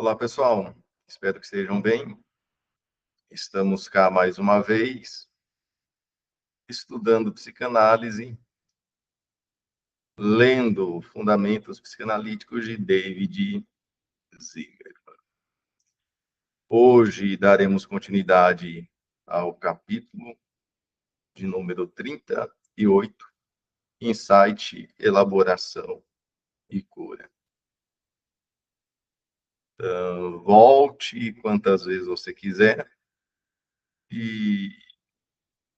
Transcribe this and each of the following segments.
Olá, pessoal. Espero que estejam bem. Estamos cá mais uma vez, estudando psicanálise, lendo Fundamentos Psicanalíticos de David Ziegler. Hoje daremos continuidade ao capítulo de número 38, Insight, Elaboração e Cura. Volte quantas vezes você quiser e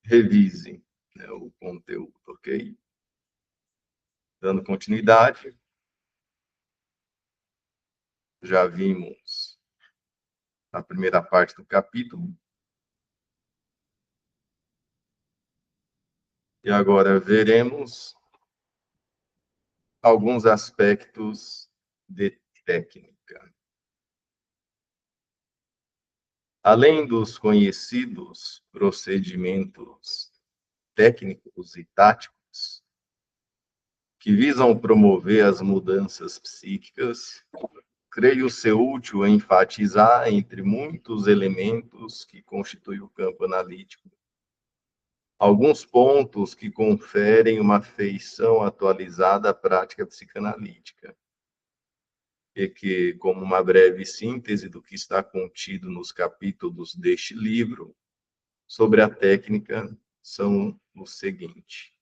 revise, né, o conteúdo, ok? Dando continuidade, já vimos a primeira parte do capítulo. E agora veremos alguns aspectos de técnica. Além dos conhecidos procedimentos técnicos e táticos que visam promover as mudanças psíquicas, creio ser útil enfatizar, entre muitos elementos que constituem o campo analítico, alguns pontos que conferem uma feição atualizada à prática psicanalítica, e que, como uma breve síntese do que está contido nos capítulos deste livro, sobre a técnica, são o seguinte.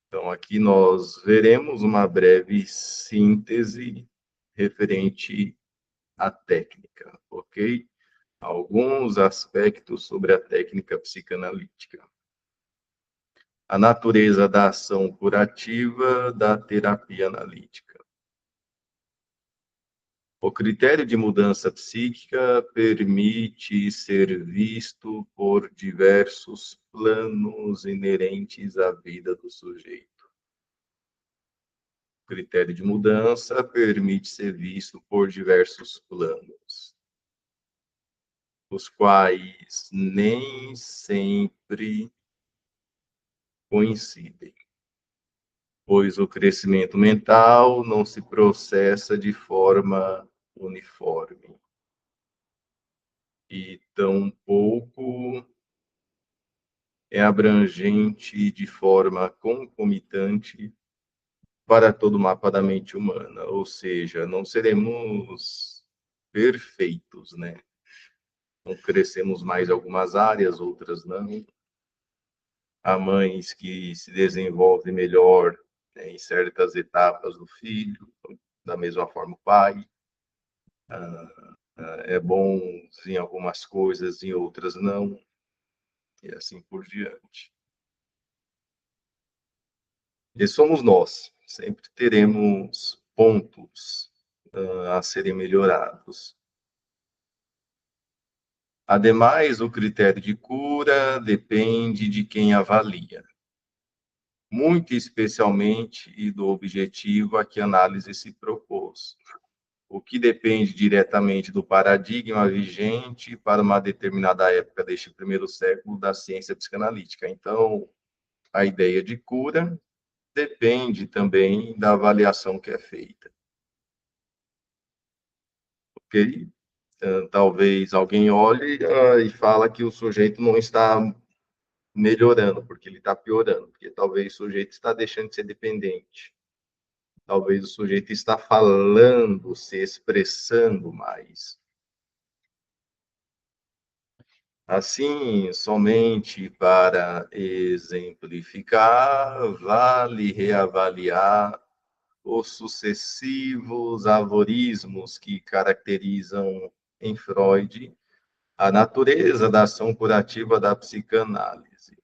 Então, aqui nós veremos uma breve síntese referente à técnica, ok? Alguns aspectos sobre a técnica psicanalítica. A natureza da ação curativa da terapia analítica. O critério de mudança psíquica permite ser visto por diversos planos inerentes à vida do sujeito. O critério de mudança permite ser visto por diversos planos, os quais nem sempre coincidem, pois o crescimento mental não se processa de forma uniforme e tampouco é abrangente de forma concomitante para todo o mapa da mente humana, ou seja, não seremos perfeitos, né? Não crescemos mais em algumas áreas, outras não. Há mães que se desenvolvem melhor, né, em certas etapas do filho, da mesma forma o pai. É bom em algumas coisas, em outras não, e assim por diante. E somos nós, sempre teremos pontos a serem melhorados. Ademais, o critério de cura depende de quem avalia, muito especialmente e do objetivo a que a análise se propôs, o que depende diretamente do paradigma vigente para uma determinada época deste primeiro século da ciência psicanalítica. Então, a ideia de cura depende também da avaliação que é feita. Ok? Talvez alguém olhe e fala que o sujeito não está melhorando, porque ele está piorando, porque talvez o sujeito está deixando de ser dependente. Talvez o sujeito está falando, se expressando mais. Assim, somente para exemplificar, vale reavaliar os sucessivos aforismos que caracterizam em Freud a natureza da ação curativa da psicanálise,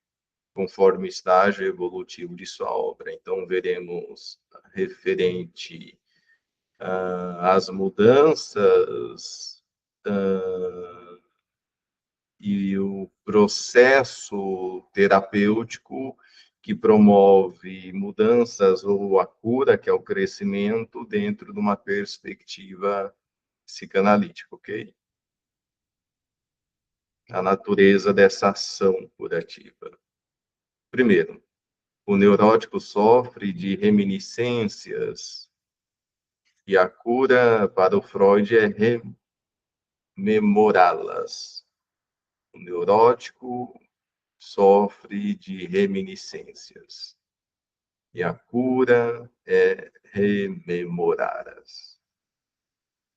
conforme o estágio evolutivo de sua obra. Então, veremos referente às mudanças e o processo terapêutico que promove mudanças ou a cura, que é o crescimento, dentro de uma perspectiva psicanalítica, ok? A natureza dessa ação curativa. Primeiro, o neurótico sofre de reminiscências E a cura para o Freud é rememorá-las. O neurótico sofre de reminiscências. E a cura é rememorá-las.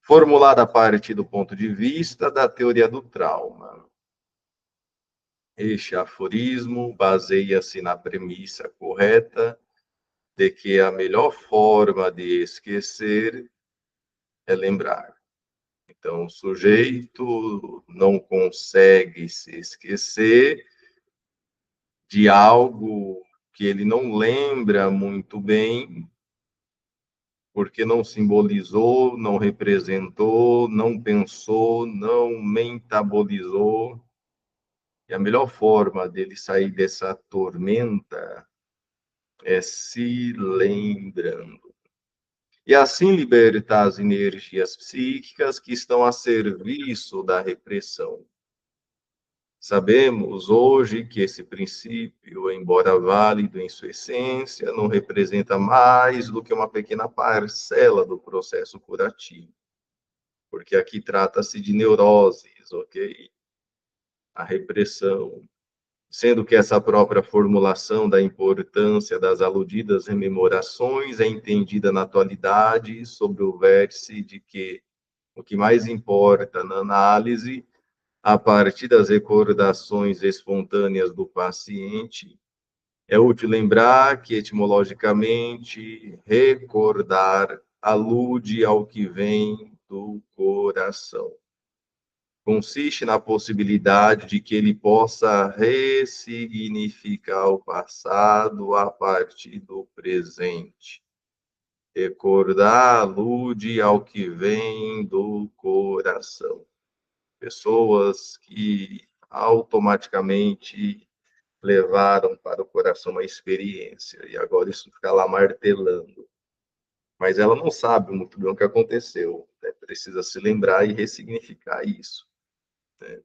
Formulada a partir do ponto de vista da teoria do trauma. Este aforismo baseia-se na premissa correta de que a melhor forma de esquecer é lembrar. Então, o sujeito não consegue se esquecer de algo que ele não lembra muito bem, porque não simbolizou, não representou, não pensou, não metabolizou. E a melhor forma dele sair dessa tormenta é se lembrando. E assim libertar as energias psíquicas que estão a serviço da repressão. Sabemos hoje que esse princípio, embora válido em sua essência, não representa mais do que uma pequena parcela do processo curativo. Porque aqui trata-se de neuroses, ok? A repressão. Sendo que essa própria formulação da importância das aludidas rememorações é entendida na atualidade sob o vértice de que o que mais importa na análise, a partir das recordações espontâneas do paciente, é útil lembrar que, etimologicamente, recordar alude ao que vem do coração. Consiste na possibilidade de que ele possa ressignificar o passado a partir do presente. Recordar alude ao que vem do coração. Pessoas que automaticamente levaram para o coração uma experiência, e agora isso fica lá martelando. Mas ela não sabe muito bem o que aconteceu, né? Precisa se lembrar e ressignificar isso. Né?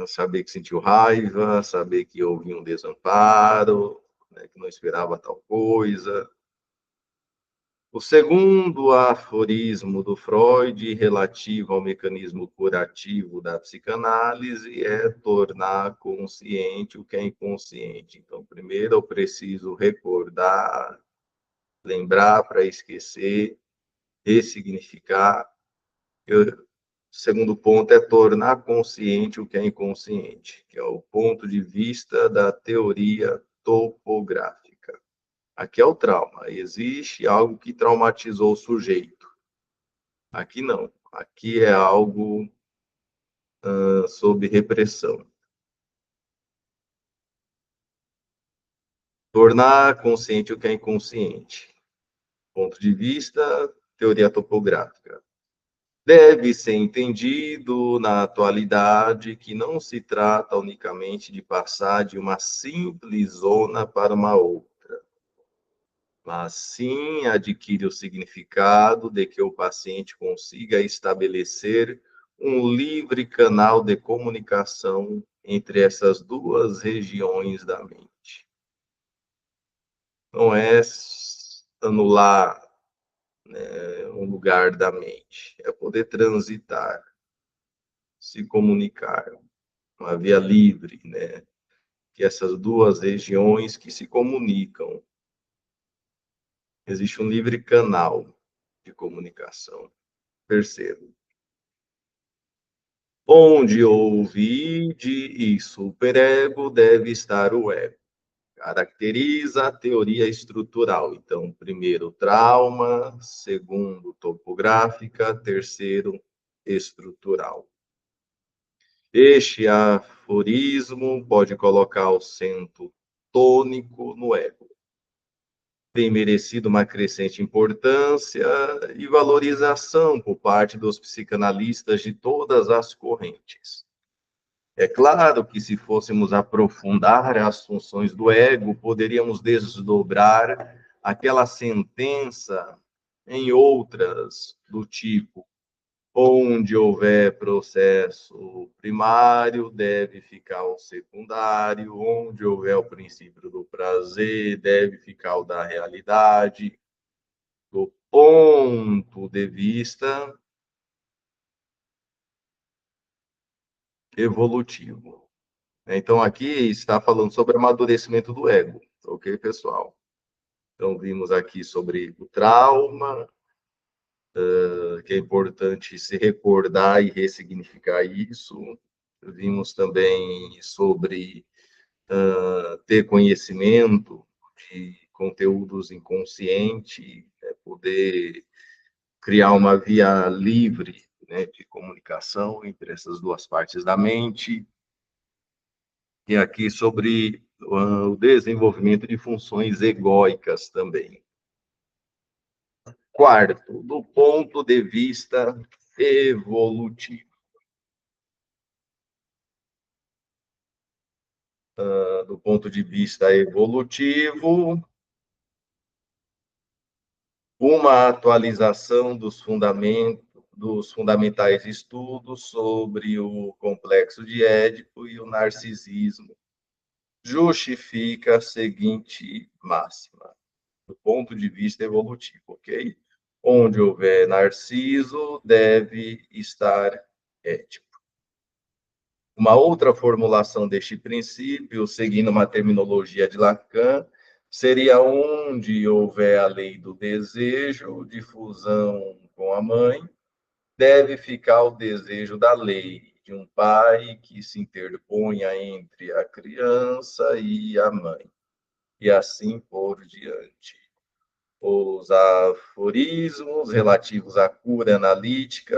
Saber que sentiu raiva, saber que houve um desamparo, né, que não esperava tal coisa. O segundo aforismo do Freud, relativo ao mecanismo curativo da psicanálise, é tornar consciente o que é inconsciente. Então, primeiro eu preciso recordar, lembrar para esquecer, ressignificar. O segundo ponto é tornar consciente o que é inconsciente, que é o ponto de vista da teoria topográfica. Aqui é o trauma. Existe algo que traumatizou o sujeito. Aqui não. Aqui é algo sob repressão. Tornar consciente o que é inconsciente. Ponto de vista, teoria topográfica. Deve ser entendido na atualidade que não se trata unicamente de passar de uma simples zona para uma outra, mas sim adquire o significado de que o paciente consiga estabelecer um livre canal de comunicação entre essas duas regiões da mente. Não é anular, né, um lugar da mente, é poder transitar, se comunicar, uma via livre, né? Que essas duas regiões que se comunicam, existe um livre canal de comunicação. Terceiro, onde houve id e superego, deve estar o ego. Caracteriza a teoria estrutural. Então, primeiro, trauma, segundo, topográfica, terceiro, estrutural. Este aforismo pode colocar o acento tônico no ego. Tem merecido uma crescente importância e valorização por parte dos psicanalistas de todas as correntes. É claro que, se fôssemos aprofundar as funções do ego, poderíamos desdobrar aquela sentença em outras, do tipo: Onde houver processo primário, deve ficar o secundário. Onde houver o princípio do prazer, deve ficar o da realidade. Do ponto de vista evolutivo. Então, aqui está falando sobre amadurecimento do ego, ok, pessoal? Então, vimos aqui sobre o trauma, que é importante se recordar e ressignificar isso. Vimos também sobre ter conhecimento de conteúdos inconscientes, poder criar uma via livre, né, de comunicação entre essas duas partes da mente. E aqui sobre o desenvolvimento de funções egóicas também. Quarto, do ponto de vista evolutivo. Do ponto de vista evolutivo, uma atualização dos fundamentais estudos sobre o complexo de Édipo e o narcisismo justifica a seguinte máxima, do ponto de vista evolutivo, ok? Onde houver Narciso, deve estar Édipo. Uma outra formulação deste princípio, seguindo uma terminologia de Lacan, seria onde houver a lei do desejo de fusão com a mãe, deve ficar o desejo da lei de um pai que se interponha entre a criança e a mãe, e assim por diante. Os aforismos relativos à cura analítica,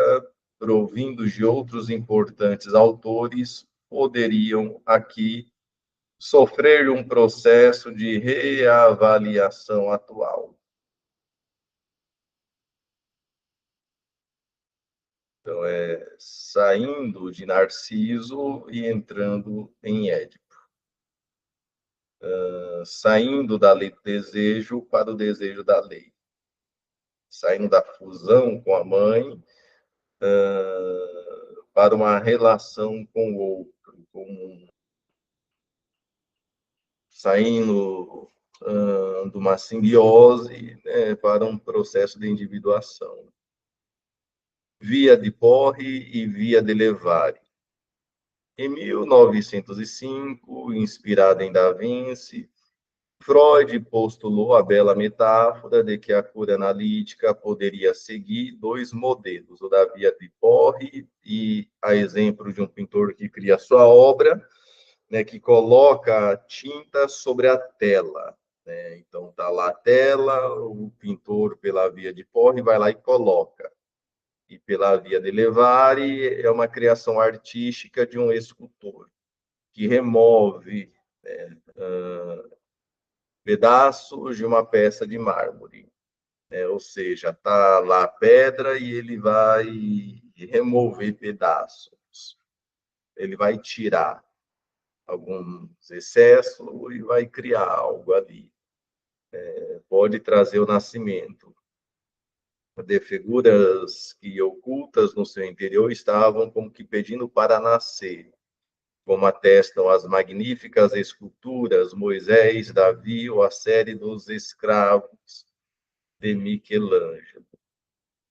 provindos de outros importantes autores, poderiam aqui sofrer um processo de reavaliação atual. Então, saindo de Narciso e entrando em Édipo. Saindo da lei do desejo para o desejo da lei. Saindo da fusão com a mãe para uma relação com o outro, saindo de uma simbiose, né, para um processo de individuação. Via de Porre e Via de Levari. Em 1905, inspirado em Da Vinci, Freud postulou a bela metáfora de que a cura analítica poderia seguir dois modelos, o da via de Porre e a exemplo de um pintor que cria sua obra, né, que coloca a tinta sobre a tela. Né? Então, está lá a tela, o pintor, pela via de Porre, vai lá e coloca. E pela via de Levari, é uma criação artística de um escultor, que remove, né, pedaços de uma peça de mármore. Ou seja, está lá a pedra e ele vai remover pedaços. Ele vai tirar alguns excessos e vai criar algo ali. Pode trazer o nascimento de figuras que ocultas no seu interior estavam como que pedindo para nascer, como atestam as magníficas esculturas Moisés, Davi ou a série dos escravos de Michelangelo.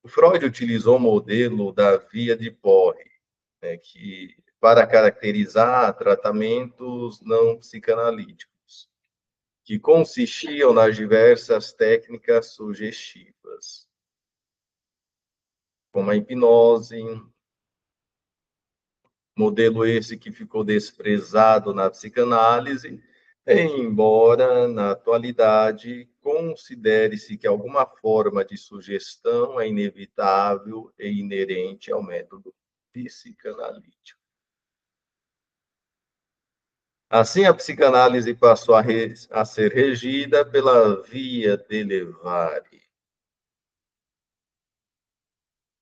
O Freud utilizou o modelo da via de Porre, né, que para caracterizar tratamentos não psicanalíticos, que consistiam nas diversas técnicas sugestivas, como a hipnose, modelo esse que ficou desprezado na psicanálise, embora, na atualidade, considere-se que alguma forma de sugestão é inevitável e inerente ao método psicanalítico. Assim, a psicanálise passou a ser regida pela via de Levari.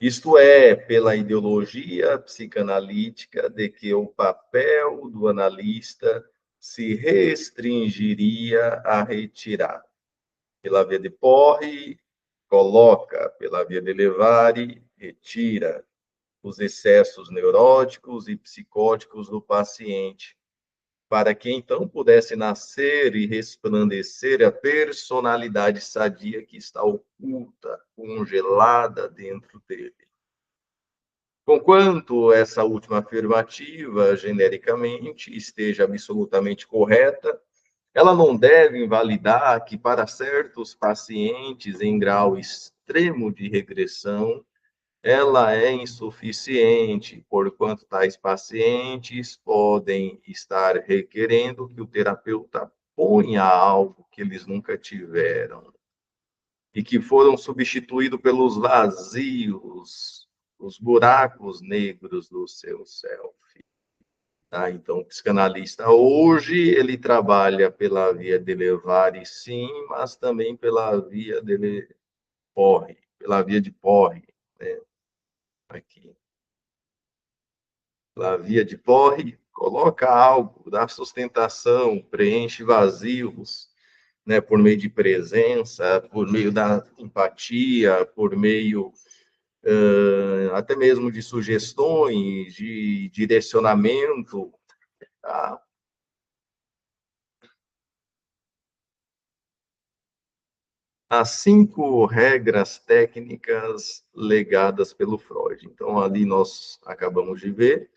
Isto é, pela ideologia psicanalítica de que o papel do analista se restringiria a retirar. Pela via de Porre, coloca, pela via de Levari, retira. os excessos neuróticos e psicóticos do paciente, para que então pudesse nascer e resplandecer a personalidade sadia que está oculta, congelada dentro dele. Conquanto essa última afirmativa, genericamente, esteja absolutamente correta, ela não deve invalidar que, para certos pacientes em grau extremo de regressão, ela é insuficiente, porquanto tais pacientes podem estar requerendo que o terapeuta ponha algo que eles nunca tiveram e que foram substituídos pelos vazios, os buracos negros do seu self. Tá? Então, o psicanalista hoje, ele trabalha pela via de Levare, sim, mas também pela via de Porre, pela via de Porre, né? Aqui. Pela via de Porre, coloca algo, dá sustentação, preenche vazios, né, por meio de presença, por meio da empatia, por meio até mesmo de sugestões, de direcionamento. Tá? As 5 regras técnicas legadas pelo Freud. Então, ali nós acabamos de ver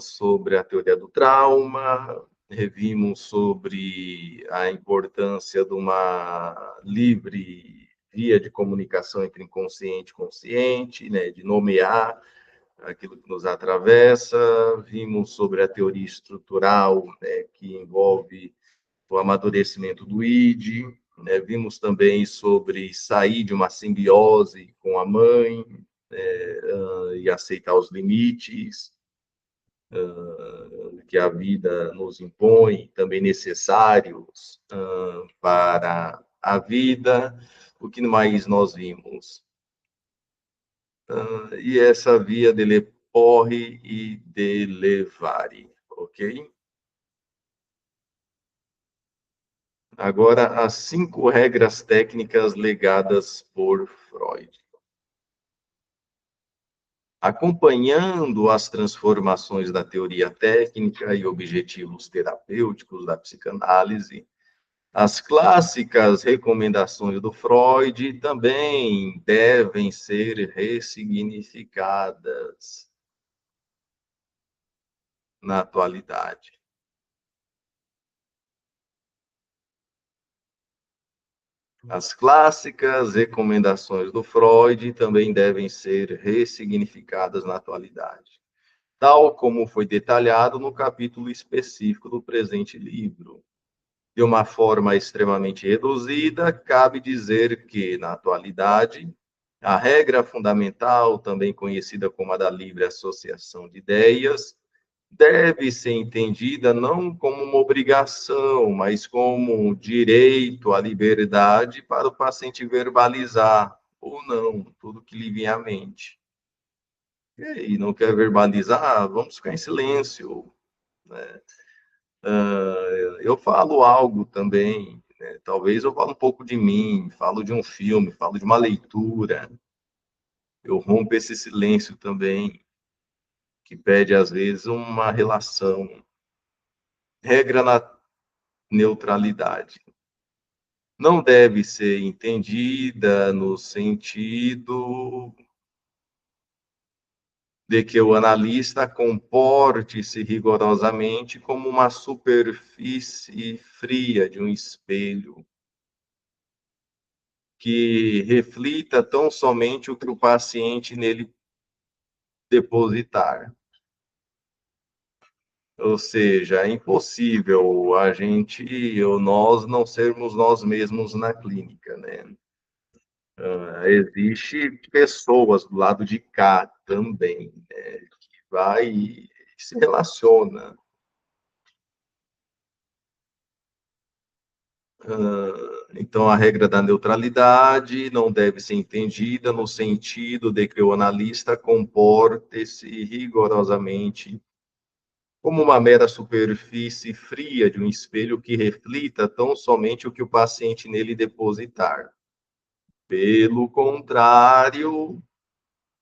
sobre a teoria do trauma, revimos sobre a importância de uma livre via de comunicação entre inconsciente e consciente, né, de nomear aquilo que nos atravessa, vimos sobre a teoria estrutural, né, que envolve o amadurecimento do id, né, vimos também sobre sair de uma simbiose com a mãe, e aceitar os limites, que a vida nos impõe, também necessários para a vida. O que mais nós vimos? E essa via dele porre e de levare, ok? Agora, as 5 regras técnicas legadas por Freud. Acompanhando as transformações da teoria técnica e objetivos terapêuticos da psicanálise, as clássicas recomendações do Freud também devem ser ressignificadas na atualidade. As clássicas recomendações do Freud também devem ser ressignificadas na atualidade, tal como foi detalhado no capítulo específico do presente livro. De uma forma extremamente reduzida, cabe dizer que, na atualidade, a regra fundamental, também conhecida como a da livre associação de ideias, deve ser entendida não como uma obrigação, mas como um direito à liberdade para o paciente verbalizar, ou não, tudo que lhe vem à mente. E aí, não quer verbalizar? Vamos ficar em silêncio, né? Eu falo algo também, né? Talvez eu fale um pouco de mim, falo de um filme, falo de uma leitura, eu rompo esse silêncio também, que pede, às vezes, uma relação. Regra na neutralidade. Não deve ser entendida no sentido de que o analista comporte-se rigorosamente como uma superfície fria de um espelho, que reflita tão somente o que o paciente nele depositar. Ou seja, é impossível a gente ou nós não sermos nós mesmos na clínica, né? Existe pessoas do lado de cá também, né, que vai e se relaciona. Então, a regra da neutralidade não deve ser entendida no sentido de que o analista comporte-se rigorosamente como uma mera superfície fria de um espelho que reflita tão somente o que o paciente nele depositar. Pelo contrário,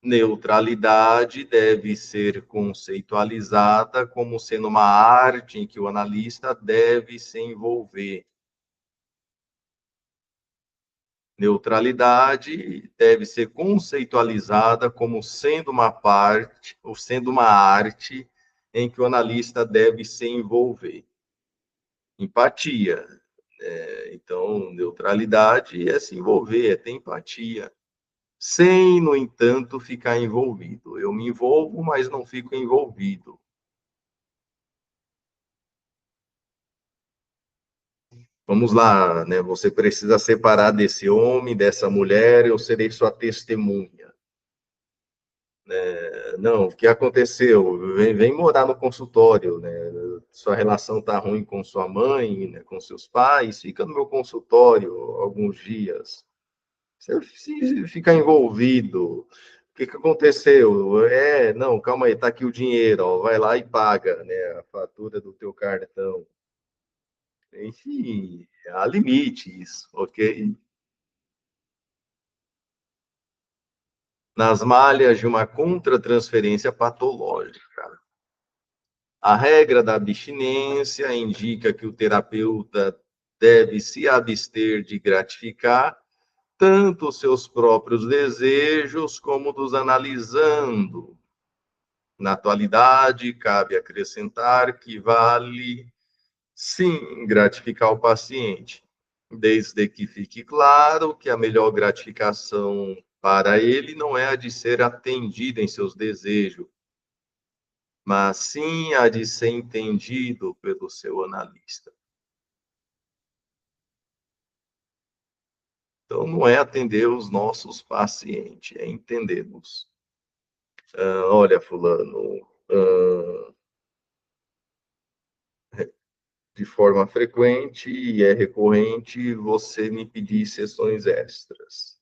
Neutralidade deve ser conceitualizada como sendo uma arte em que o analista deve se envolver. Neutralidade deve ser conceitualizada como sendo uma parte, ou sendo uma arte em que o analista deve se envolver. Empatia. Então, neutralidade é se envolver, é ter empatia, sem, no entanto, ficar envolvido. Eu me envolvo, mas não fico envolvido. Vamos lá, né? Você precisa separar desse homem, dessa mulher, eu serei sua testemunha. Não, o que aconteceu? Vem morar no consultório, né? Sua relação está ruim com sua mãe, né? Com seus pais, fica no meu consultório alguns dias. Você fica envolvido. O que aconteceu? Não, calma aí, tá aqui o dinheiro, ó, vai lá e paga, né? A fatura do teu cartão. Enfim, há limites, ok? Nas malhas de uma contratransferência patológica. A regra da abstinência indica que o terapeuta deve se abster de gratificar tanto os seus próprios desejos como dos analisando. Na atualidade, cabe acrescentar que vale, sim, gratificar o paciente, desde que fique claro que a melhor gratificação para ele não é a de ser atendido em seus desejos, mas sim a de ser entendido pelo seu analista. Então, não é atender os nossos pacientes, é entendê-los. Olha, fulano, de forma frequente e é recorrente você me pedir sessões extras.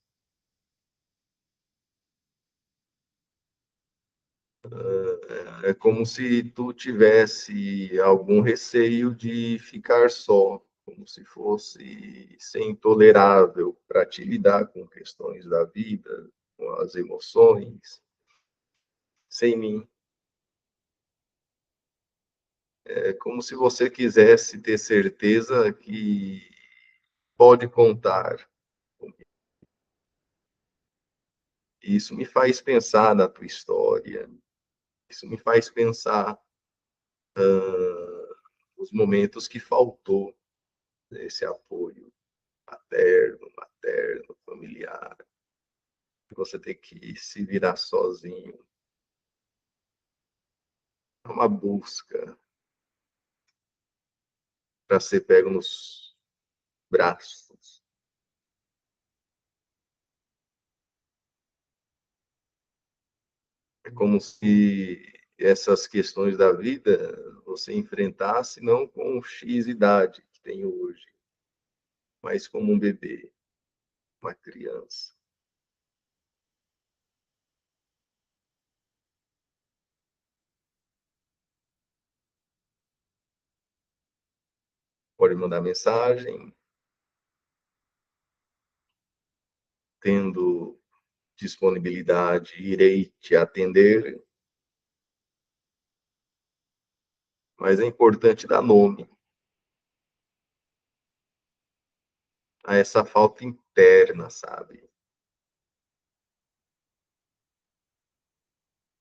É como se tu tivesse algum receio de ficar só, como se fosse ser intolerável para te lidar com questões da vida, com as emoções, sem mim. É como se você quisesse ter certeza que pode contar. Isso me faz pensar na tua história, isso me faz pensar os momentos que faltou esse apoio paterno, materno, familiar, que você tem que se virar sozinho. É uma busca para ser pego nos braços. É como se essas questões da vida você enfrentasse não com X idade que tem hoje, mas como um bebê, uma criança. Pode mandar mensagem, tendo disponibilidade, irei te atender, mas é importante dar nome a essa falta interna, sabe?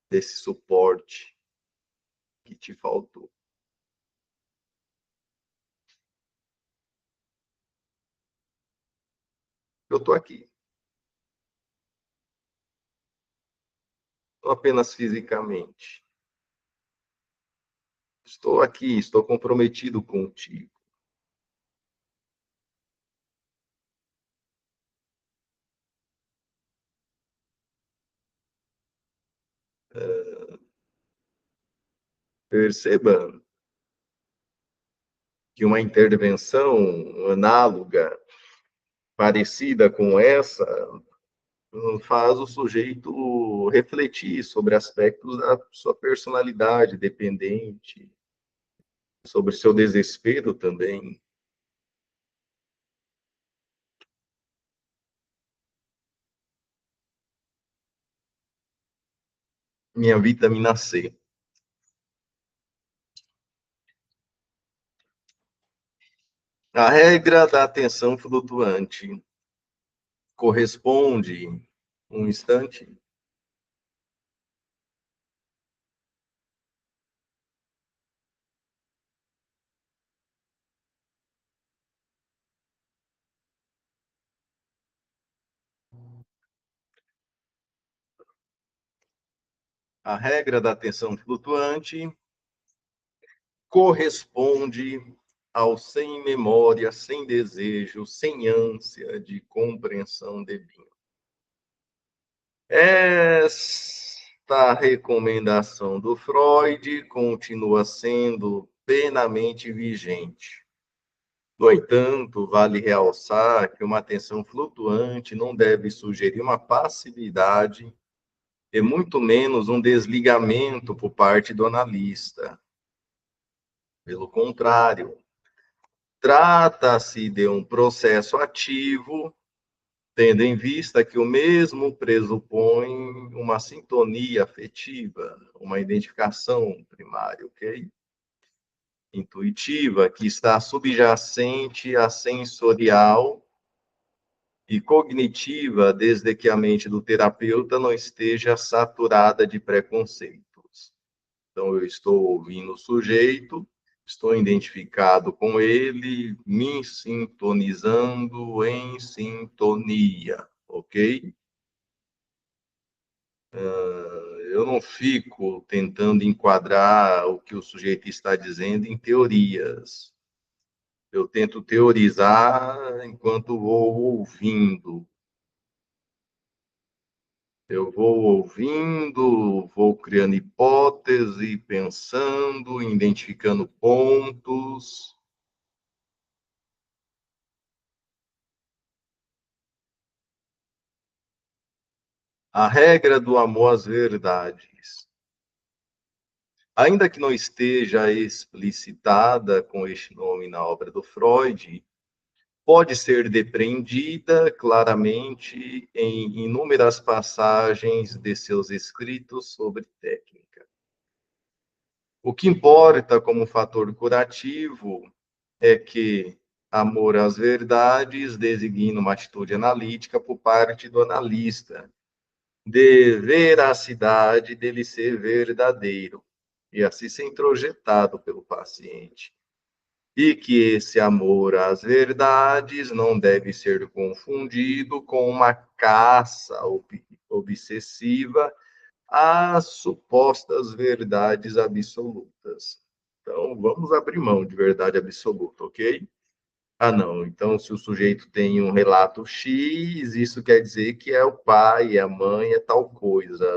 Desse suporte que te faltou. Eu estou aqui, não apenas fisicamente. Estou aqui, estou comprometido contigo. Perceba que uma intervenção análoga, parecida com essa, faz o sujeito refletir sobre aspectos da sua personalidade dependente, sobre seu desespero também. minha vitamina C. A regra da atenção flutuante corresponde um instante. A regra da atenção flutuante corresponde ao sem memória, sem desejo, sem ânsia de compreensão divina. Esta recomendação do Freud continua sendo plenamente vigente. No entanto, vale realçar que uma atenção flutuante não deve sugerir uma passividade e muito menos um desligamento por parte do analista. Pelo contrário, trata-se de um processo ativo, tendo em vista que o mesmo pressupõe uma sintonia afetiva, uma identificação primária, ok? Intuitiva, que está subjacente à sensorial e cognitiva, desde que a mente do terapeuta não esteja saturada de preconceitos. Então, eu estou ouvindo o sujeito, estou identificado com ele, me sintonizando em sintonia, ok? Eu não fico tentando enquadrar o que o sujeito está dizendo em teorias. Eu tento teorizar enquanto vou ouvindo. Eu vou ouvindo, vou criando hipótese, pensando, identificando pontos. A regra do amor às verdades. Ainda que não esteja explicitada com este nome na obra do Freud, pode ser depreendida claramente em inúmeras passagens de seus escritos sobre técnica. O que importa como fator curativo é que amor às verdades designa uma atitude analítica por parte do analista, de veracidade dele ser verdadeiro, e assim ser introjetado pelo paciente. E que esse amor às verdades não deve ser confundido com uma caça obsessiva às supostas verdades absolutas. Então, vamos abrir mão de verdade absoluta, ok? Ah, não. Então, se o sujeito tem um relato X, isso quer dizer que é o pai, é a mãe, é tal coisa.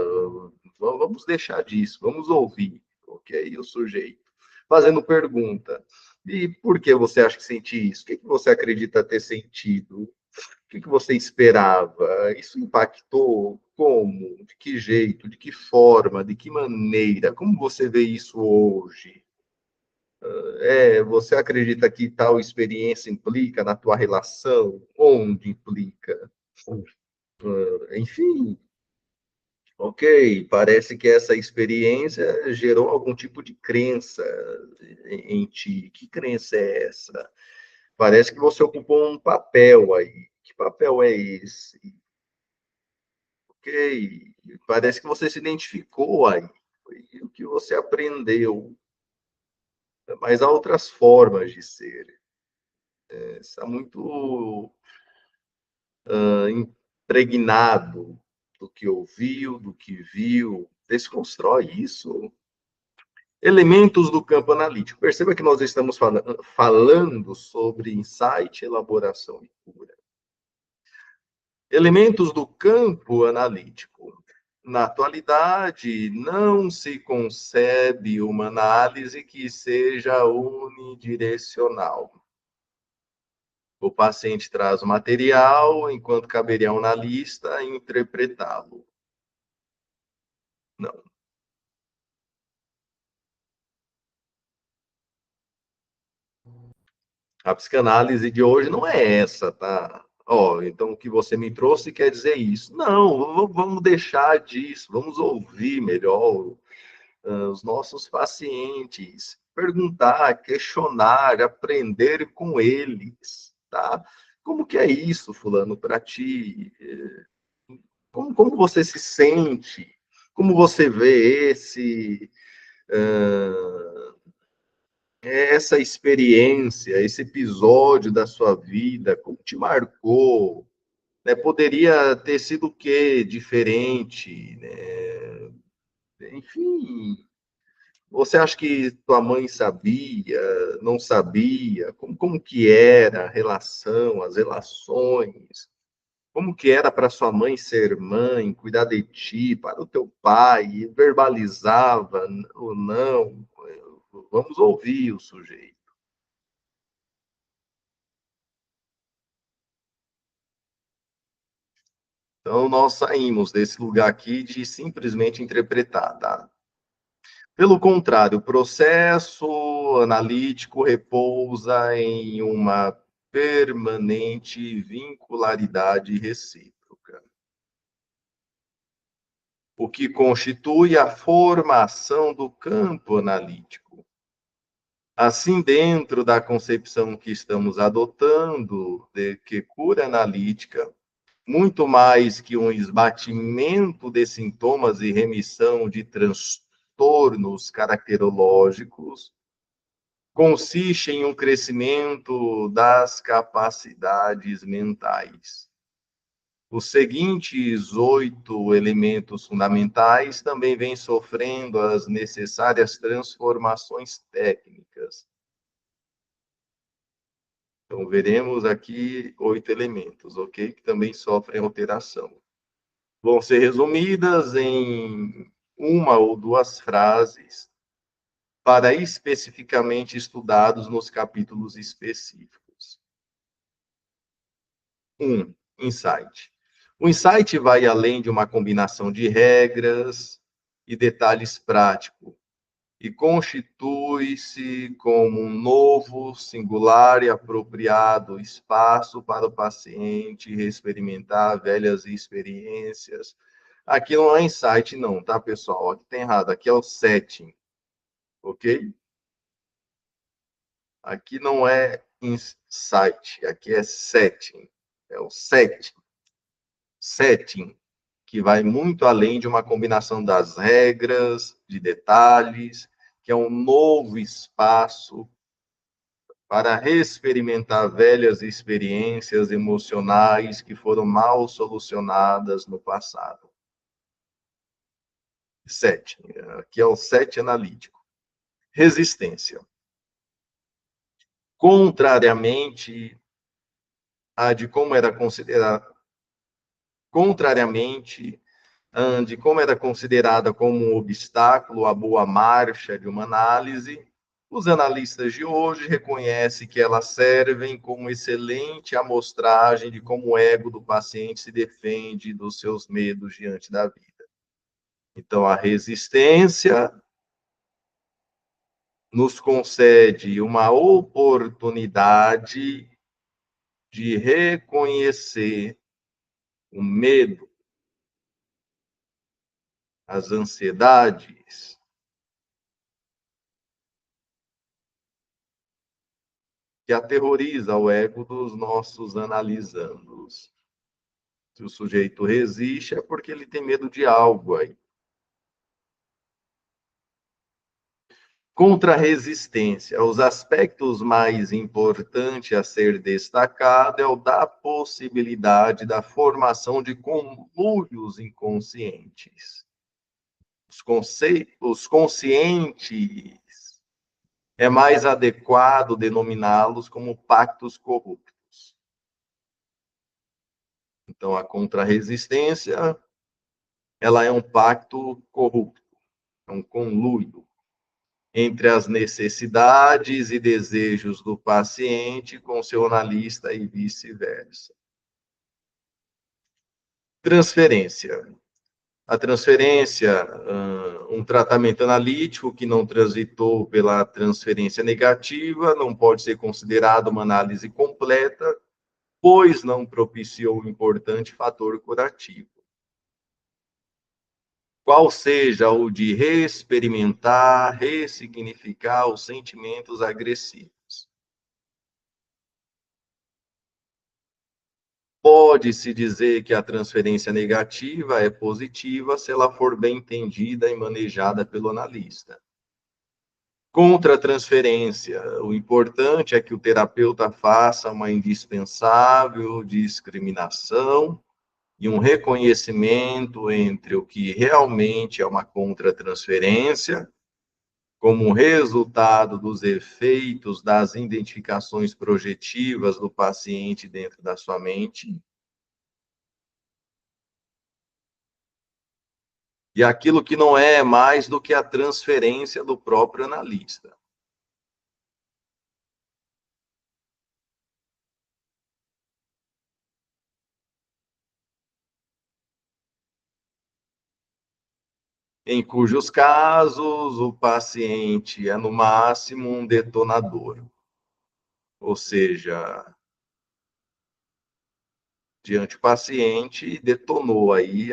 Vamos deixar disso, vamos ouvir, ok? O sujeito. Fazendo pergunta. E por que você acha que sente isso? O que você acredita ter sentido? O que você esperava? Isso impactou? Como? De que jeito? De que forma? De que maneira? Como você vê isso hoje? Você acredita que tal experiência implica na tua relação? Onde implica? Enfim, ok, parece que essa experiência gerou algum tipo de crença em ti. Que crença é essa? Parece que você ocupou um papel aí. Que papel é esse? Ok, parece que você se identificou aí. E o que você aprendeu? Mas há outras formas de ser. Está muito impregnado do que ouviu, do que viu, desconstrói isso. Elementos do campo analítico. Perceba que nós estamos falando sobre insight, elaboração e cura. Elementos do campo analítico. Na atualidade, não se concebe uma análise que seja unidirecional. O paciente traz o material, enquanto caberia ao analista interpretá-lo. Não. A psicanálise de hoje não é essa, tá? ó, então o que você me trouxe quer dizer isso. Não, vamos deixar disso, vamos ouvir melhor os nossos pacientes, perguntar, questionar, aprender com eles, tá? Como que é isso, fulano, para ti? Como você se sente? Como você vê essa experiência, esse episódio da sua vida? Como te marcou? Né? Poderia ter sido o quê diferente? Né? Enfim, você acha que tua mãe sabia, não sabia? Como que era a relação, as relações? Como que era para sua mãe ser mãe, cuidar de ti, para o teu pai, verbalizava ou não? Vamos ouvir o sujeito. Então, nós saímos desse lugar aqui de simplesmente interpretar, tá? Pelo contrário, o processo analítico repousa em uma permanente vincularidade recíproca, o que constitui a formação do campo analítico. Assim, dentro da concepção que estamos adotando de que cura analítica, muito mais que um esbatimento de sintomas e remissão de transtornos caracterológicos, consiste em um crescimento das capacidades mentais. Os seguintes 8 elementos fundamentais também vêm sofrendo as necessárias transformações técnicas. Então, veremos aqui 8 elementos, ok? Que também sofrem alteração. Vão ser resumidas em uma ou duas frases para especificamente estudados nos capítulos específicos. 1. Insight. O insight vai além de uma combinação de regras e detalhes práticos e constitui-se como um novo, singular e apropriado espaço para o paciente experimentar velhas experiências. Aqui não é insight, não, tá, pessoal? Aqui tem errado. Aqui é o setting, ok? Aqui não é insight, aqui é setting. É o setting, que vai muito além de uma combinação das regras, de detalhes, que é um novo espaço para reexperimentar velhas experiências emocionais que foram mal solucionadas no passado. 7. Aqui é o 7 analítico. Resistência. Contrariamente a de como era considerado, contrariamente de como era considerada como um obstáculo à boa marcha de uma análise, os analistas de hoje reconhecem que elas servem como excelente amostragem de como o ego do paciente se defende dos seus medos diante da vida. Então, a resistência nos concede uma oportunidade de reconhecer o medo, as ansiedades, que aterroriza o ego dos nossos analisandos. Se o sujeito resiste, é porque ele tem medo de algo aí. Contra a resistência, os aspectos mais importantes a ser destacado é o da possibilidade da formação de conluios inconscientes. Os conscientes é mais adequado denominá-los como pactos corruptos. Então, a contrarresistência, ela é um pacto corrupto, é um conluio entre as necessidades e desejos do paciente com seu analista e vice-versa. Transferência. A transferência, um tratamento analítico que não transitou pela transferência negativa, não pode ser considerado uma análise completa, pois não propiciou o importante fator curativo, qual seja o de reexperimentar, ressignificar os sentimentos agressivos. Pode-se dizer que a transferência negativa é positiva se ela for bem entendida e manejada pelo analista. Contra a transferência, o importante é que o terapeuta faça uma indispensável discriminação e um reconhecimento entre o que realmente é uma contratransferência, como resultado dos efeitos das identificações projetivas do paciente dentro da sua mente, e aquilo que não é mais do que a transferência do próprio analista. Em cujos casos o paciente é, no máximo, um detonador. Ou seja, diante do paciente, detonou aí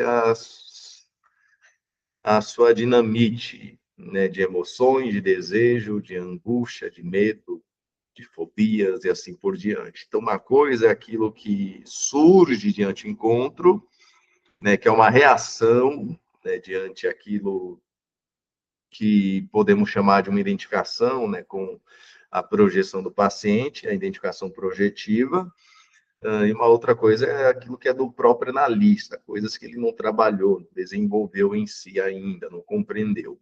a sua dinamite, né, de emoções, de desejo, de angústia, de medo, de fobias e assim por diante. Então, uma coisa é aquilo que surge diante do encontro, né, que é uma reação, né, diante aquilo que podemos chamar de uma identificação, né, com a projeção do paciente, a identificação projetiva, e uma outra coisa é aquilo que é do próprio analista, coisas que ele não trabalhou, desenvolveu em si ainda, não compreendeu.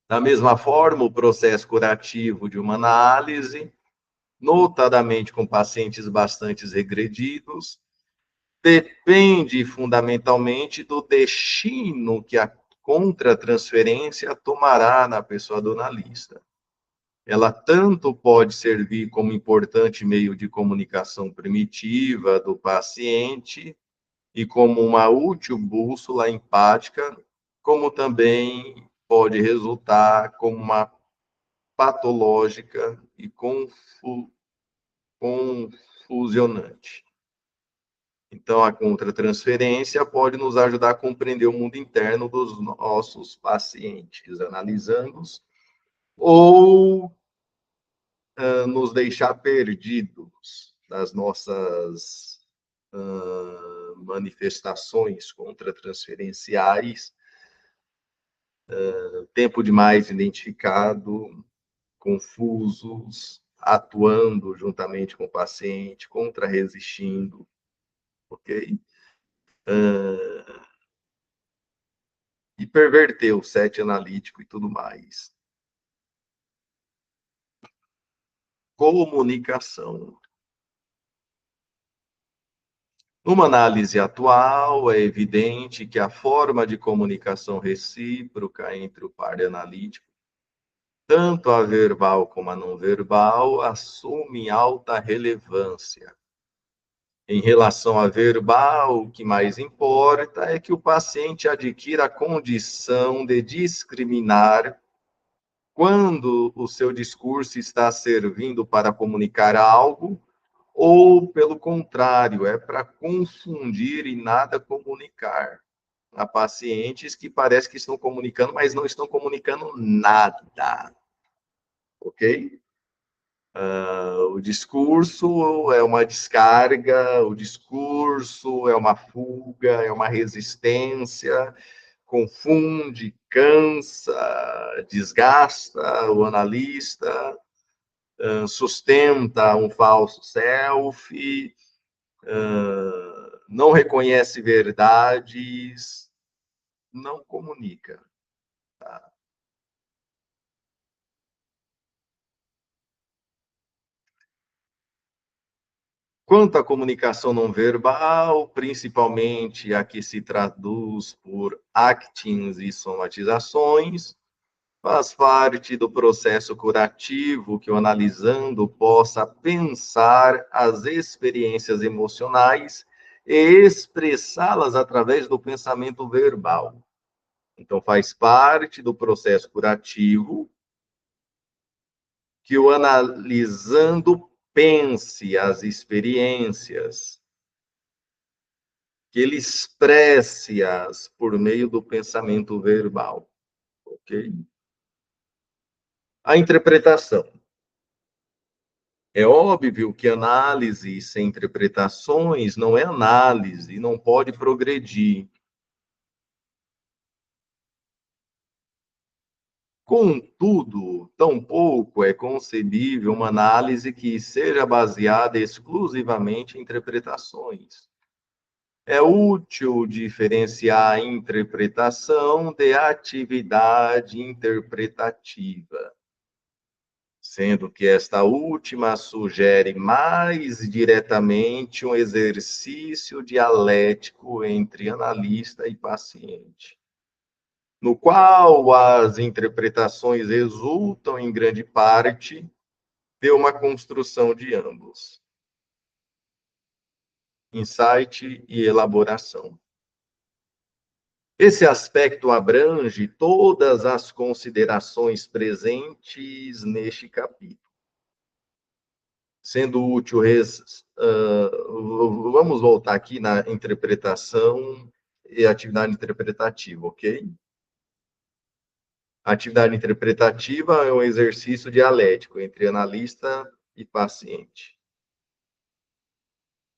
Da mesma forma, o processo curativo de uma análise, notadamente com pacientes bastante regredidos, depende fundamentalmente do destino que a contratransferência tomará na pessoa do analista. Ela tanto pode servir como importante meio de comunicação primitiva do paciente e como uma útil bússola empática, como também pode resultar como uma patológica e confusionante. Então, a contratransferência pode nos ajudar a compreender o mundo interno dos nossos pacientes, analisando-os, ou nos deixar perdidos nas nossas manifestações contratransferenciais, tempo demais identificado, confusos, atuando juntamente com o paciente, contra-resistindo, ok? E perverter o set analítico e tudo mais. Comunicação. Numa análise atual, é evidente que a forma de comunicação recíproca entre o par analítico, tanto a verbal como a não verbal, assume alta relevância. Em relação à verbal, o que mais importa é que o paciente adquira a condição de discriminar quando o seu discurso está servindo para comunicar algo, ou, pelo contrário, é para confundir e nada comunicar. Há pacientes que parece que estão comunicando, mas não estão comunicando nada, ok? O discurso é uma descarga, o discurso é uma fuga, é uma resistência, confunde, cansa, desgasta o analista, sustenta um falso self, não reconhece verdades, não comunica. Tá? Quanto à comunicação não verbal, principalmente a que se traduz por actings e somatizações, faz parte do processo curativo que o analisando possa pensar as experiências emocionais e expressá-las através do pensamento verbal. Então, faz parte do processo curativo que o analisando pense as experiências, que ele expresse-as por meio do pensamento verbal, ok? A interpretação. É óbvio que análise sem interpretações não é análise, e não pode progredir. Contudo, tampouco é concebível uma análise que seja baseada exclusivamente em interpretações. É útil diferenciar a interpretação de atividade interpretativa, sendo que esta última sugere mais diretamente um exercício dialético entre analista e paciente, no qual as interpretações resultam, em grande parte, de uma construção de ambos, insight e elaboração. Esse aspecto abrange todas as considerações presentes neste capítulo, sendo útil. Vamos voltar aqui na interpretação e atividade interpretativa, ok? A atividade interpretativa é um exercício dialético entre analista e paciente.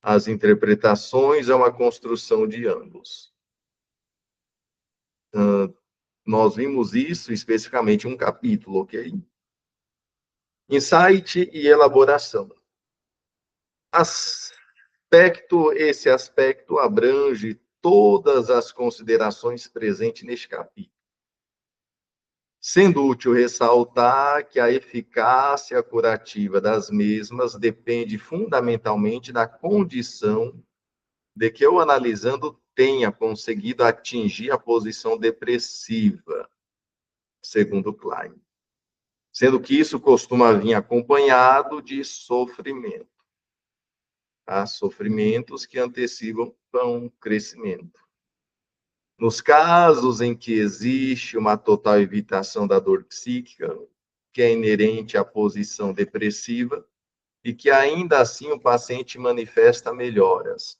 As interpretações é uma construção de ambos. Nós vimos isso especificamente em um capítulo, ok? Insight e elaboração. Esse aspecto abrange todas as considerações presentes neste capítulo, sendo útil ressaltar que a eficácia curativa das mesmas depende fundamentalmente da condição de que o analisando tenha conseguido atingir a posição depressiva, segundo Klein, sendo que isso costuma vir acompanhado de sofrimento. Há sofrimentos que antecipam o crescimento. Nos casos em que existe uma total evitação da dor psíquica, que é inerente à posição depressiva, e que ainda assim o paciente manifesta melhoras,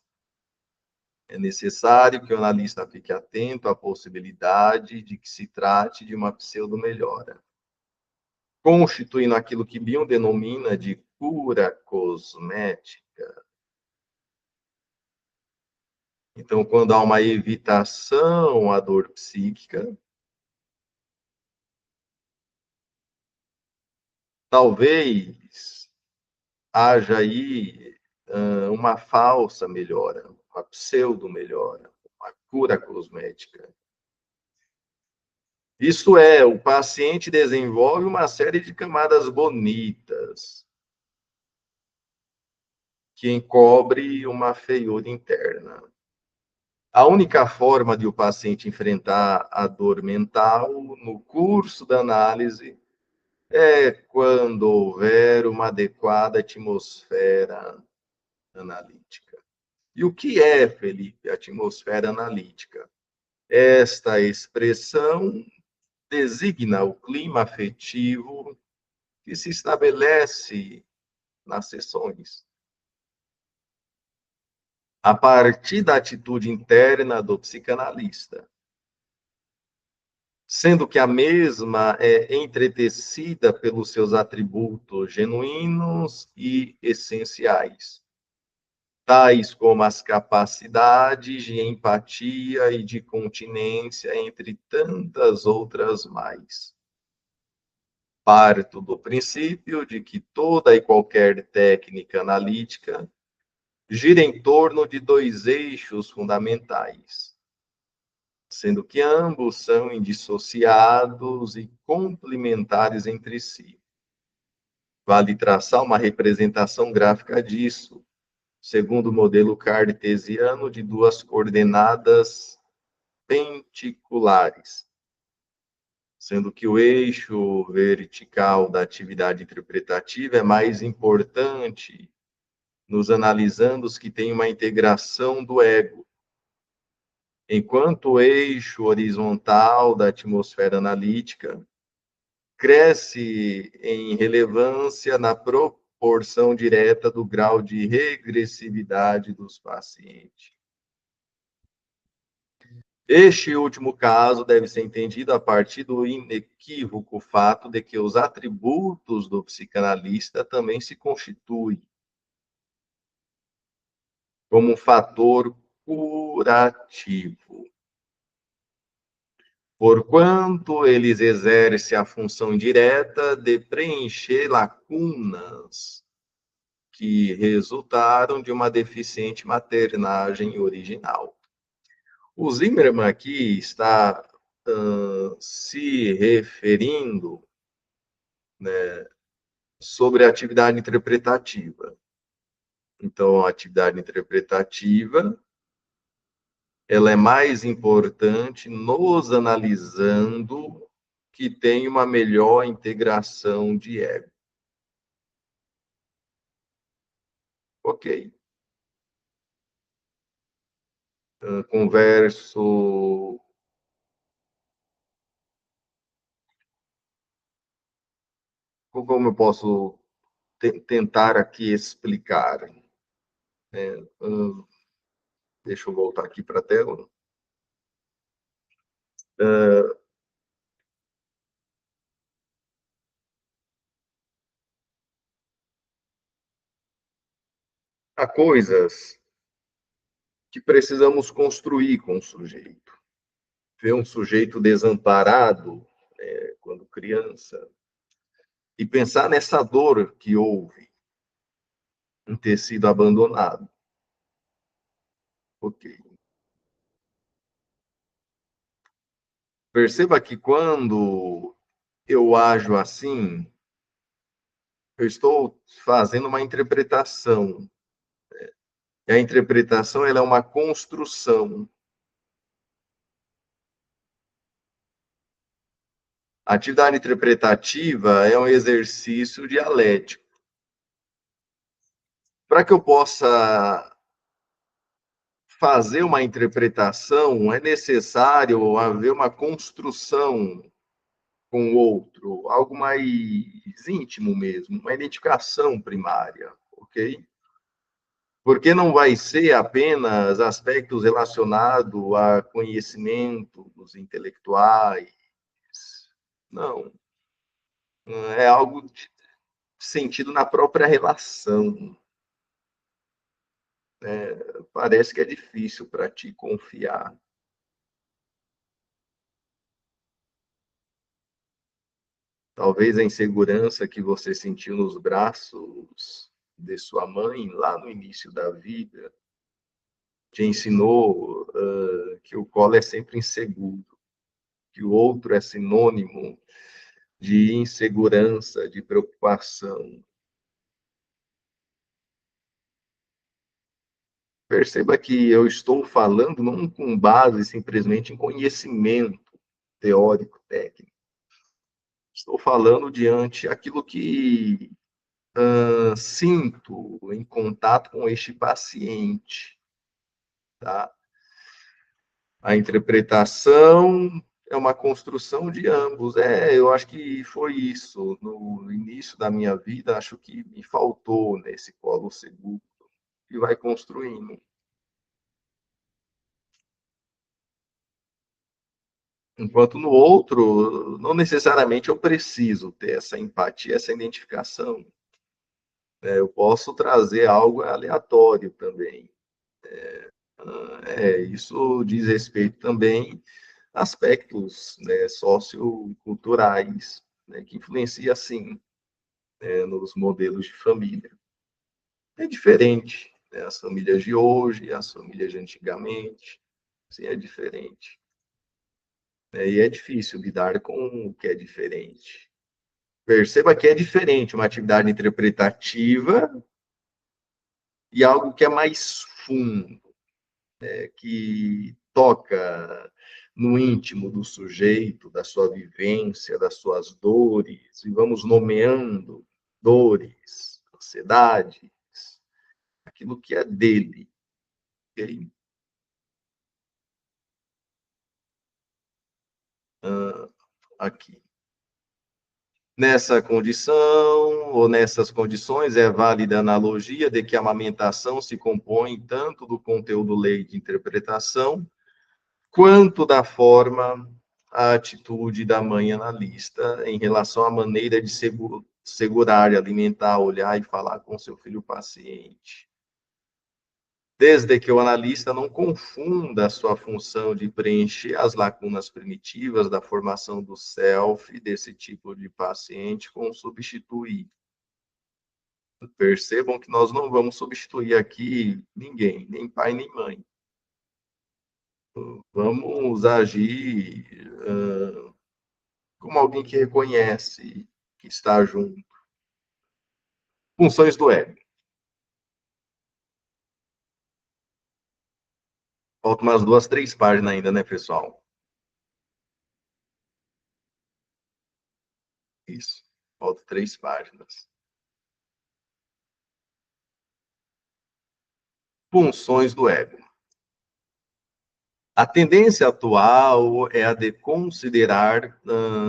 é necessário que o analista fique atento à possibilidade de que se trate de uma pseudo-melhora, constituindo aquilo que Bion denomina de cura cosmética. Então, quando há uma evitação à dor psíquica, talvez haja aí uma falsa melhora, uma pseudo-melhora, uma cura cosmética. Isso é, o paciente desenvolve uma série de camadas bonitas que encobre uma feiura interna. A única forma de o paciente enfrentar a dor mental no curso da análise é quando houver uma adequada atmosfera analítica. E o que é, Felipe, atmosfera analítica? Esta expressão designa o clima afetivo que se estabelece nas sessões, a partir da atitude interna do psicanalista, sendo que a mesma é entretecida pelos seus atributos genuínos e essenciais, tais como as capacidades de empatia e de continência, entre tantas outras mais. Parto do princípio de que toda e qualquer técnica analítica gira em torno de dois eixos fundamentais, sendo que ambos são indissociados e complementares entre si. Vale traçar uma representação gráfica disso, segundo o modelo cartesiano de duas coordenadas penticulares, sendo que o eixo vertical da atividade interpretativa é mais importante nos analisandos que têm uma integração do ego, enquanto o eixo horizontal da atmosfera analítica cresce em relevância na proporção direta do grau de regressividade dos pacientes. Este último caso deve ser entendido a partir do inequívoco fato de que os atributos do psicanalista também se constituem como um fator curativo, porquanto eles exercem a função direta de preencher lacunas que resultaram de uma deficiente maternagem original. O Zimmermann aqui está se referindo, né, sobre a atividade interpretativa. Então, a atividade interpretativa, ela é mais importante nos analisando que tem uma melhor integração de ego. Ok. Converso. Como eu posso tentar aqui explicar? Deixa eu voltar aqui para a tela. Há coisas que precisamos construir com o sujeito. Ver um sujeito desamparado, quando criança, e pensar nessa dor que houve em ter sido abandonado. Ok. Perceba que quando eu ajo assim, eu estou fazendo uma interpretação. E a interpretação, ela é uma construção. A atividade interpretativa é um exercício dialético. Para que eu possa fazer uma interpretação, é necessário haver uma construção com o outro, algo mais íntimo mesmo, uma identificação primária, ok? Porque não vai ser apenas aspectos relacionados a conhecimentos intelectuais, não. É algo de sentido na própria relação. Parece que é difícil para ti confiar. Talvez a insegurança que você sentiu nos braços de sua mãe lá no início da vida te ensinou que o colo é sempre inseguro, que o outro é sinônimo de insegurança, de preocupação. Perceba que eu estou falando não com base simplesmente em conhecimento teórico, técnico. Estou falando diante aquilo que sinto em contato com este paciente, tá? A interpretação é uma construção de ambos. Eu acho que foi isso. No início da minha vida, acho que me faltou nesse colo seguro. E vai construindo. Enquanto no outro, não necessariamente eu preciso ter essa empatia, essa identificação. Eu posso trazer algo aleatório também. Isso diz respeito também a aspectos, né, socioculturais, né, que influenciam, sim, nos modelos de família. É diferente, né, as famílias de hoje, as famílias de antigamente, sim, é diferente. E é difícil lidar com o que é diferente. Perceba que é diferente uma atividade interpretativa e algo que é mais fundo, que toca no íntimo do sujeito, da sua vivência, das suas dores, e vamos nomeando dores, ansiedades, aquilo que é dele. Okay? Aqui. Nessa condição, ou nessas condições, é válida a analogia de que a amamentação se compõe tanto do conteúdo lei de interpretação, quanto da forma, a atitude da mãe analista em relação à maneira de segurar, alimentar, olhar e falar com seu filho paciente. Desde que o analista não confunda a sua função de preencher as lacunas primitivas da formação do self desse tipo de paciente com substituir. Percebam que nós não vamos substituir aqui ninguém, nem pai nem mãe. Vamos agir como alguém que reconhece que está junto. Funções do ego. Faltam umas 2, 3 páginas ainda, né, pessoal? Isso. Faltam 3 páginas. Funções do ego. A tendência atual é a de considerar,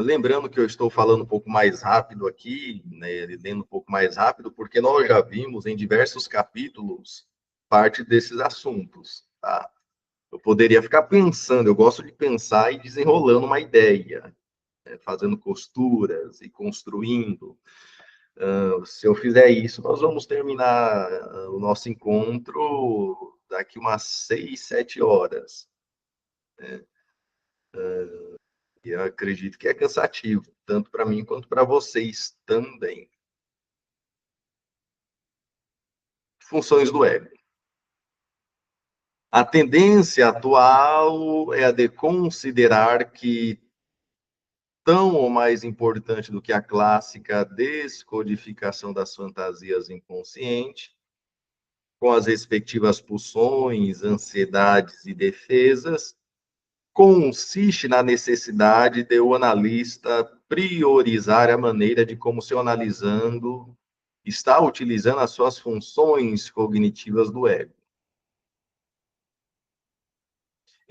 lembrando que eu estou falando um pouco mais rápido aqui, né, lendo um pouco mais rápido, porque nós já vimos em diversos capítulos parte desses assuntos, tá? Eu poderia ficar pensando, eu gosto de pensar e desenrolando uma ideia, né, fazendo costuras e construindo. Se eu fizer isso, nós vamos terminar o nosso encontro daqui umas 6, 7 horas. E eu acredito que é cansativo, tanto para mim quanto para vocês também. Funções do ego. A tendência atual é a de considerar que tão ou mais importante do que a clássica descodificação das fantasias inconsciente, com as respectivas pulsões, ansiedades e defesas, consiste na necessidade de o analista priorizar a maneira de como seu analisando está utilizando as suas funções cognitivas do ego.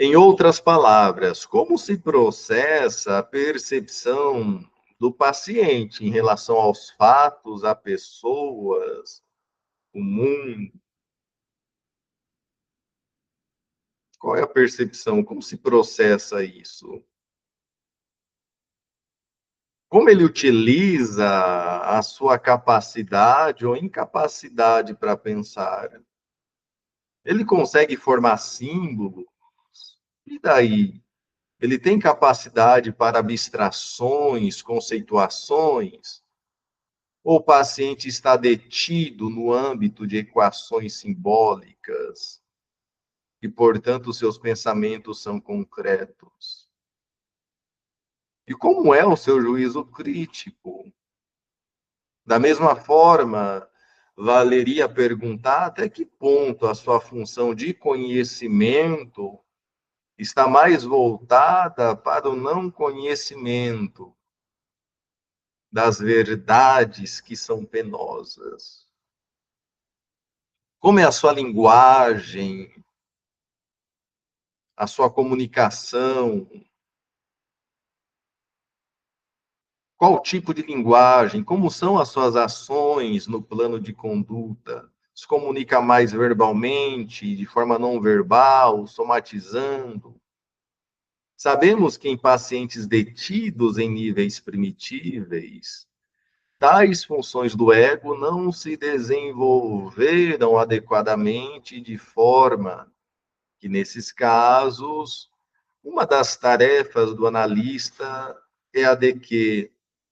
Em outras palavras, como se processa a percepção do paciente em relação aos fatos, a pessoas, o mundo? Qual é a percepção? Como se processa isso? Como ele utiliza a sua capacidade ou incapacidade para pensar? Ele consegue formar símbolos? E daí? Ele tem capacidade para abstrações, conceituações? Ou o paciente está detido no âmbito de equações simbólicas e, portanto, seus pensamentos são concretos? E como é o seu juízo crítico? Da mesma forma, valeria perguntar até que ponto a sua função de conhecimento está mais voltada para o não conhecimento das verdades que são penosas. Como é a sua linguagem, a sua comunicação? Qual tipo de linguagem? Como são as suas ações no plano de conduta? Se comunica mais verbalmente, de forma não verbal, somatizando? Sabemos que em pacientes detidos em níveis primitíveis, tais funções do ego não se desenvolveram adequadamente, de forma que, nesses casos, uma das tarefas do analista é a de que,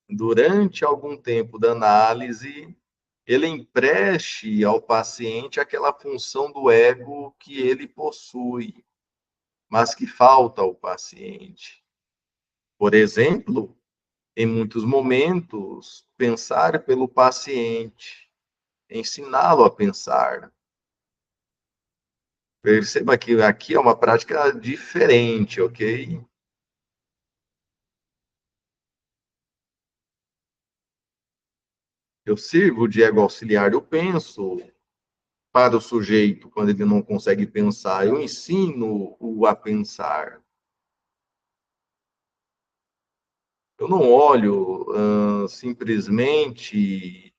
durante algum tempo da análise, ele empreste ao paciente aquela função do ego que ele possui, mas que falta ao paciente. Por exemplo, em muitos momentos, pensar pelo paciente, ensiná-lo a pensar. Perceba que aqui é uma prática diferente, ok? Eu sirvo de ego auxiliar, eu penso para o sujeito quando ele não consegue pensar, eu ensino-o a pensar. Eu não olho simplesmente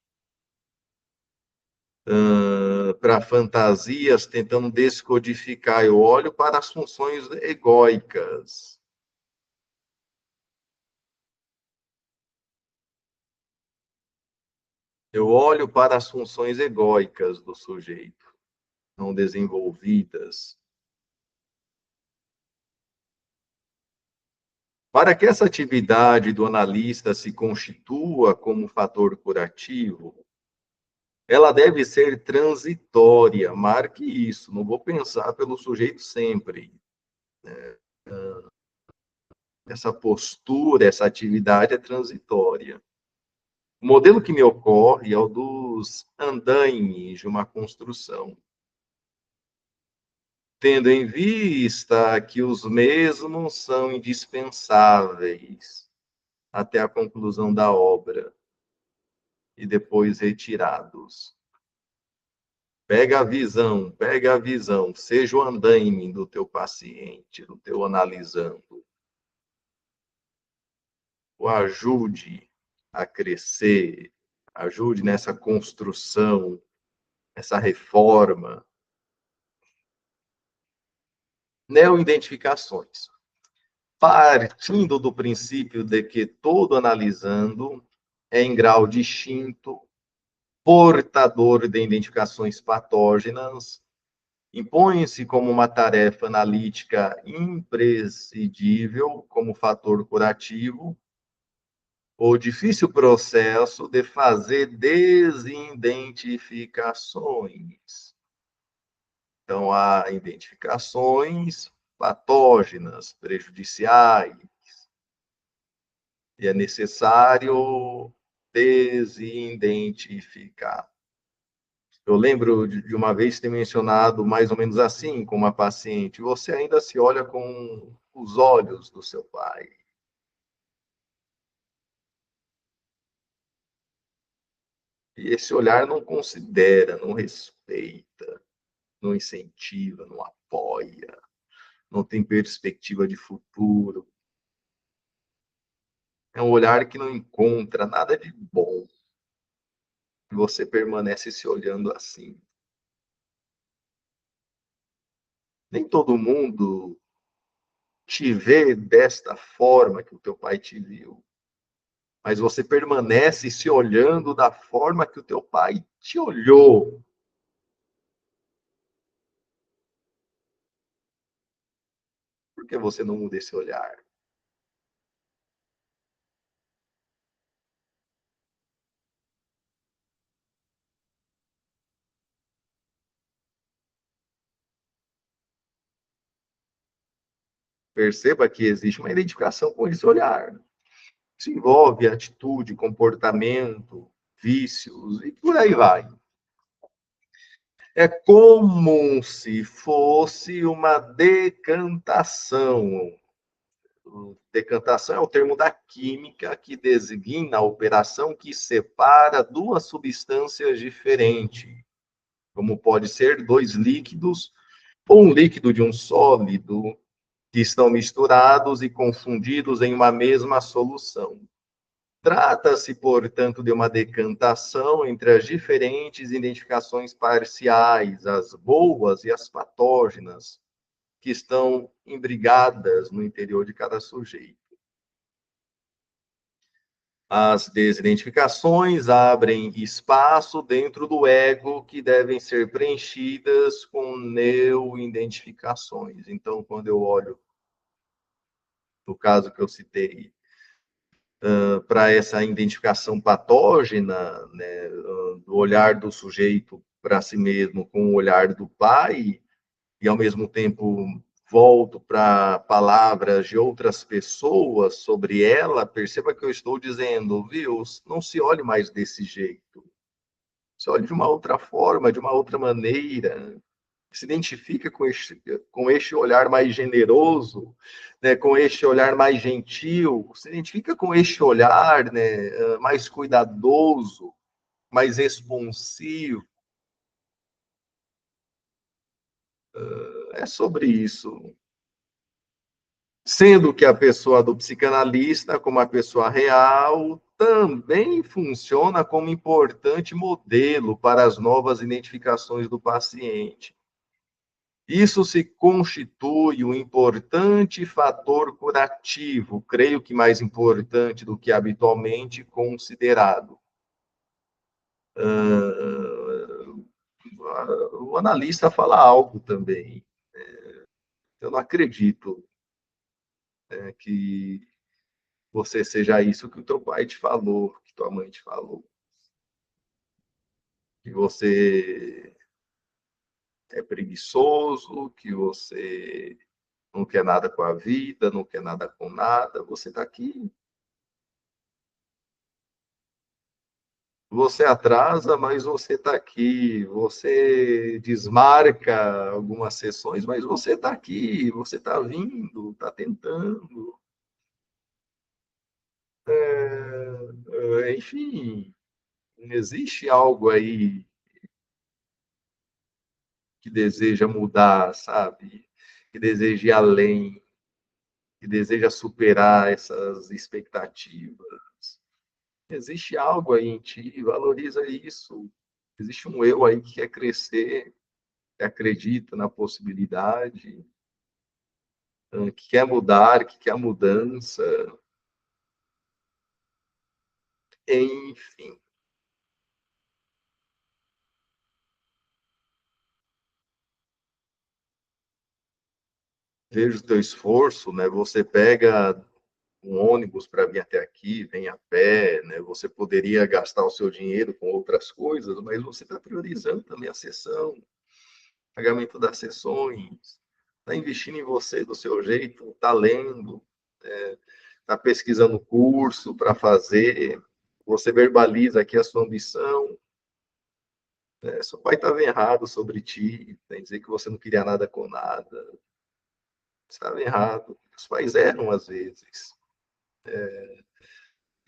para fantasias tentando descodificar, eu olho para as funções egóicas. Eu olho para as funções egóicas do sujeito, não desenvolvidas. Para que essa atividade do analista se constitua como fator curativo, ela deve ser transitória, marque isso, não vou pensar pelo sujeito sempre. Essa postura, essa atividade é transitória. O modelo que me ocorre é o dos andaimes de uma construção, tendo em vista que os mesmos são indispensáveis até a conclusão da obra e depois retirados. Pega a visão, seja o andaime do teu paciente, do teu analisando, o ajude a crescer, ajude nessa construção, essa reforma. Neoidentificações. Partindo do princípio de que todo analisando é em grau distinto, portador de identificações patógenas, impõe-se como uma tarefa analítica imprescindível como fator curativo o difícil processo de fazer desidentificações. Então, há identificações patógenas, prejudiciais, e é necessário desidentificar. Eu lembro de uma vez ter mencionado mais ou menos assim com uma paciente: você ainda se olha com os olhos do seu pai. E esse olhar não considera, não respeita, não incentiva, não apoia, não tem perspectiva de futuro. É um olhar que não encontra nada de bom. E você permanece se olhando assim. Nem todo mundo te vê desta forma que o teu pai te viu, mas você permanece se olhando da forma que o teu pai te olhou. Por que você não muda esse olhar? Perceba que existe uma identificação com esse olhar. Isso envolve atitude, comportamento, vícios e por aí vai. É como se fosse uma decantação. Decantação é o termo da química que designa a operação que separa duas substâncias diferentes, como pode ser dois líquidos ou um líquido de um sólido que estão misturados e confundidos em uma mesma solução. Trata-se, portanto, de uma decantação entre as diferentes identificações parciais, as boas e as patógenas, que estão imbrigadas no interior de cada sujeito. As desidentificações abrem espaço dentro do ego que devem ser preenchidas com neoidentificações. Então, quando eu olho, no caso que eu citei, para essa identificação patógena, né, do olhar do sujeito para si mesmo com o olhar do pai, e ao mesmo tempo volto para palavras de outras pessoas sobre ela, perceba que eu estou dizendo, viu, não se olhe mais desse jeito. Se olhe de uma outra forma, de uma outra maneira. Se identifica com este olhar mais generoso, né, com este olhar mais gentil, se identifica com este olhar, né, mais cuidadoso, mais responsivo. É sobre isso. Sendo que a pessoa do psicanalista, como a pessoa real, também funciona como importante modelo para as novas identificações do paciente. Isso se constitui um importante fator curativo, creio que mais importante do que habitualmente considerado. O analista fala algo também. Eu não acredito, né, que você seja isso que o teu pai te falou, que tua mãe te falou, que você é preguiçoso, que você não quer nada com a vida, não quer nada com nada. Você está aqui. Você atrasa, mas você está aqui. Você desmarca algumas sessões, mas você está aqui. Você está vindo, está tentando. Enfim, existe algo aí que deseja mudar, sabe? Que deseja ir além, que deseja superar essas expectativas. Existe algo aí em ti, valoriza isso. Existe um eu aí que quer crescer, que acredita na possibilidade, que quer mudar, que quer mudança, enfim. Vejo o teu esforço, né? Você pega um ônibus para vir até aqui, vem a pé, né? Você poderia gastar o seu dinheiro com outras coisas, mas você está priorizando também a sessão, pagamento das sessões, está investindo em você do seu jeito, está lendo, está pesquisando curso para fazer, você verbaliza aqui a sua ambição, né? Seu pai estava errado sobre ti, tem dizer que você não queria nada com nada, estava errado. Os pais erram às vezes,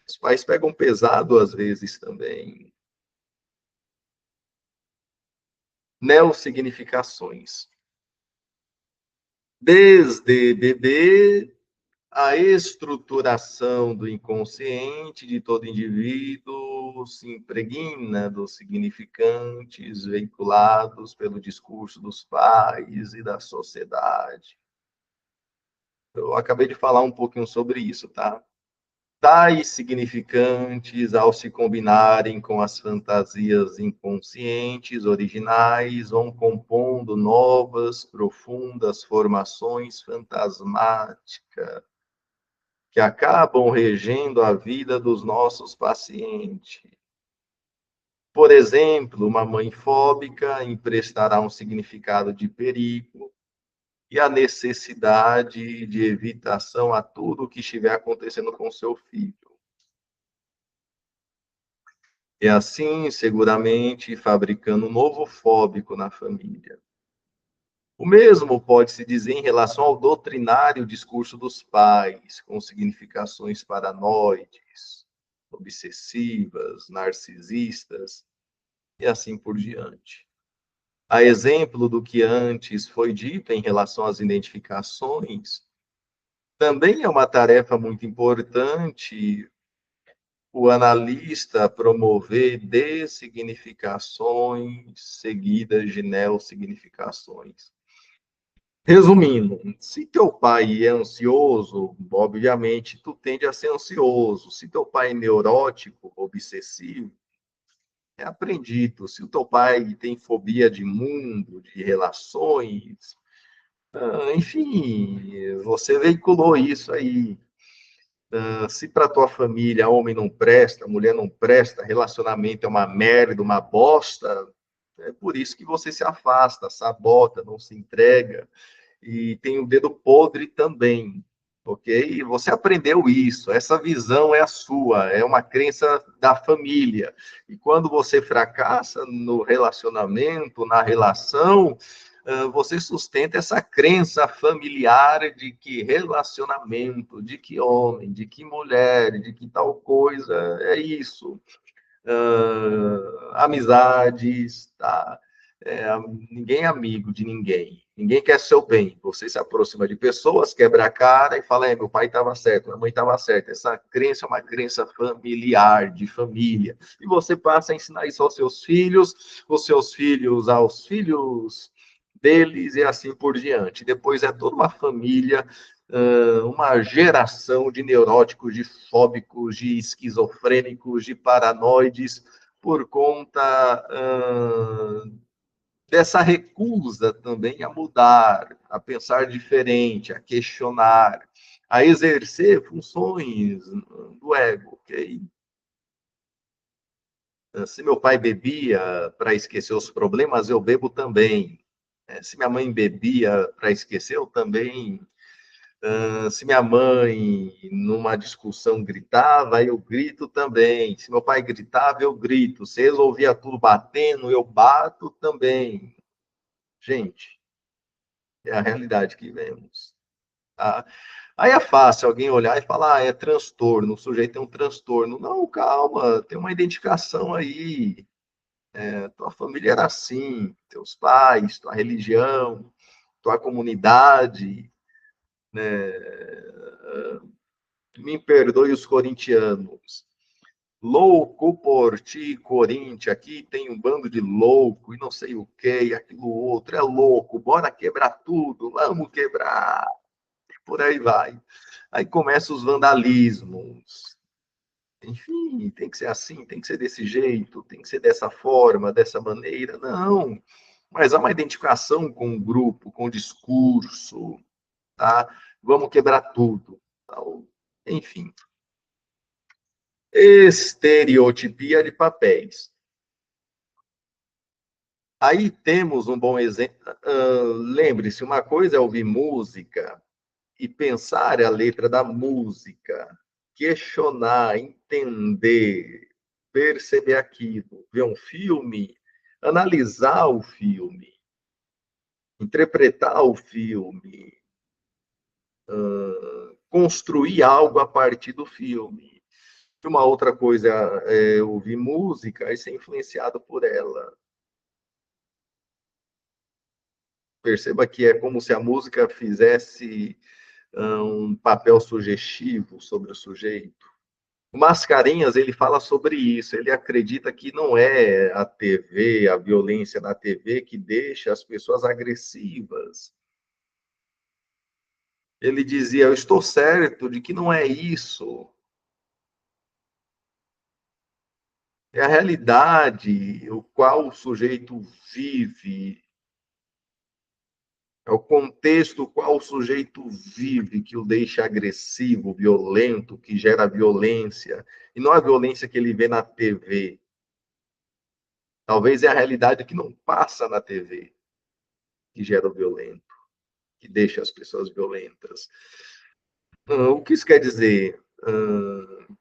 os pais pegam pesado às vezes também. Neossignificações. Desde bebê, a estruturação do inconsciente de todo indivíduo se impregna dos significantes veiculados pelo discurso dos pais e da sociedade. Eu acabei de falar um pouquinho sobre isso, tá? Tais significantes, ao se combinarem com as fantasias inconscientes originais, vão compondo novas, profundas formações fantasmáticas que acabam regendo a vida dos nossos pacientes. Por exemplo, uma mãe fóbica emprestará um significado de perigo e a necessidade de evitação a tudo o que estiver acontecendo com seu filho. E assim, seguramente, fabricando um novo fóbico na família. O mesmo pode-se dizer em relação ao doutrinário discurso dos pais, com significações paranoides, obsessivas, narcisistas e assim por diante. A exemplo do que antes foi dito em relação às identificações, também é uma tarefa muito importante o analista promover dessignificações seguidas de neossignificações. Resumindo, se teu pai é ansioso, obviamente tu tende a ser ansioso. Se teu pai é neurótico, obsessivo, é aprendido. Se o teu pai tem fobia de mundo, de relações, enfim, você veiculou isso aí. Se para tua família homem não presta, mulher não presta, relacionamento é uma merda, uma bosta, é por isso que você se afasta, sabota, não se entrega e tem o dedo podre também, ok? E você aprendeu isso, essa visão é a sua, é uma crença da família. E quando você fracassa no relacionamento, na relação, você sustenta essa crença familiar de que relacionamento, de que homem, de que mulher, de que tal coisa é isso. Amizades, tá? Ninguém é amigo de ninguém. Ninguém quer seu bem. Você se aproxima de pessoas, quebra a cara e fala: meu pai estava certo, minha mãe estava certa. Essa crença é uma crença familiar, de família. E você passa a ensinar isso aos seus filhos, aos filhos deles e assim por diante. Depois é toda uma família, uma geração de neuróticos, de fóbicos, de esquizofrênicos, de paranoides, por conta dessa recusa também a mudar, a pensar diferente, a questionar, a exercer funções do ego, ok? Se meu pai bebia para esquecer os problemas, eu bebo também. Se minha mãe bebia para esquecer, eu também. Se minha mãe, numa discussão, gritava, eu grito também. Se meu pai gritava, eu grito. Se resolvia tudo batendo, eu bato também. Gente, é a realidade que vemos. Tá? Aí é fácil alguém olhar e falar, é transtorno, o sujeito tem um transtorno. Não, calma, tem uma identificação aí. Tua família era assim, teus pais, tua religião, tua comunidade, né? Me perdoe os corintianos. Louco por ti, Corinthians, aqui tem um bando de louco e não sei o que, e aquilo outro, é louco, bora quebrar tudo, vamos quebrar, e por aí vai. Aí começam os vandalismos. Enfim, tem que ser assim, tem que ser desse jeito, tem que ser dessa forma, dessa maneira. Não, mas há uma identificação com o grupo, com o discurso, tá? Vamos quebrar tudo. Então, enfim, estereotipia de papéis. Aí temos um bom exemplo. Lembre-se, uma coisa é ouvir música e pensar a letra da música, questionar, entender, perceber aquilo, ver um filme, analisar o filme, interpretar o filme, construir algo a partir do filme. Uma outra coisa é ouvir música e ser influenciado por ela. Perceba que é como se a música fizesse um papel sugestivo sobre o sujeito. O Mascarenhas, ele fala sobre isso, ele acredita que não é a TV, a violência na TV que deixa as pessoas agressivas. Ele dizia, eu estou certo de que não é isso. É a realidade, o qual o sujeito vive, é o contexto qual o sujeito vive que o deixa agressivo, violento, que gera violência. E não a violência que ele vê na TV. Talvez é a realidade que não passa na TV que gera o violento, que deixa as pessoas violentas. O que isso quer dizer?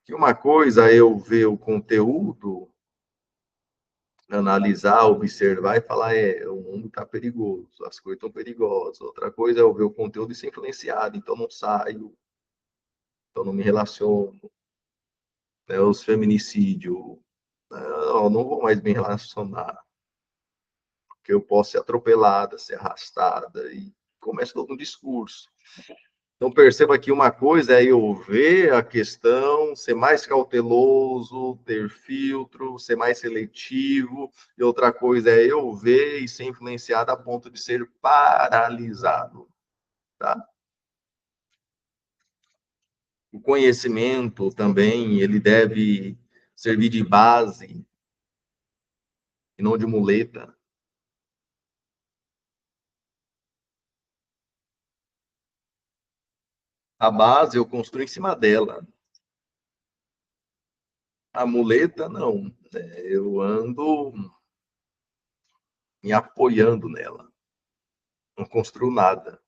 Que uma coisa é eu ver o conteúdo, analisar, observar e falar, o mundo está perigoso, as coisas estão perigosas. Outra coisa é eu ver o conteúdo e ser influenciado, então não saio, então não me relaciono. Né, os feminicídios, não vou mais me relacionar, porque eu posso ser atropelada, ser arrastada, e começa todo um discurso. Então, perceba que uma coisa é eu ver a questão, ser mais cauteloso, ter filtro, ser mais seletivo, e outra coisa é eu ver e ser influenciado a ponto de ser paralisado. Tá? O conhecimento também, ele deve servir de base e não de muleta. A base eu construo em cima dela. A muleta, não. Eu ando me apoiando nela. Não construo nada.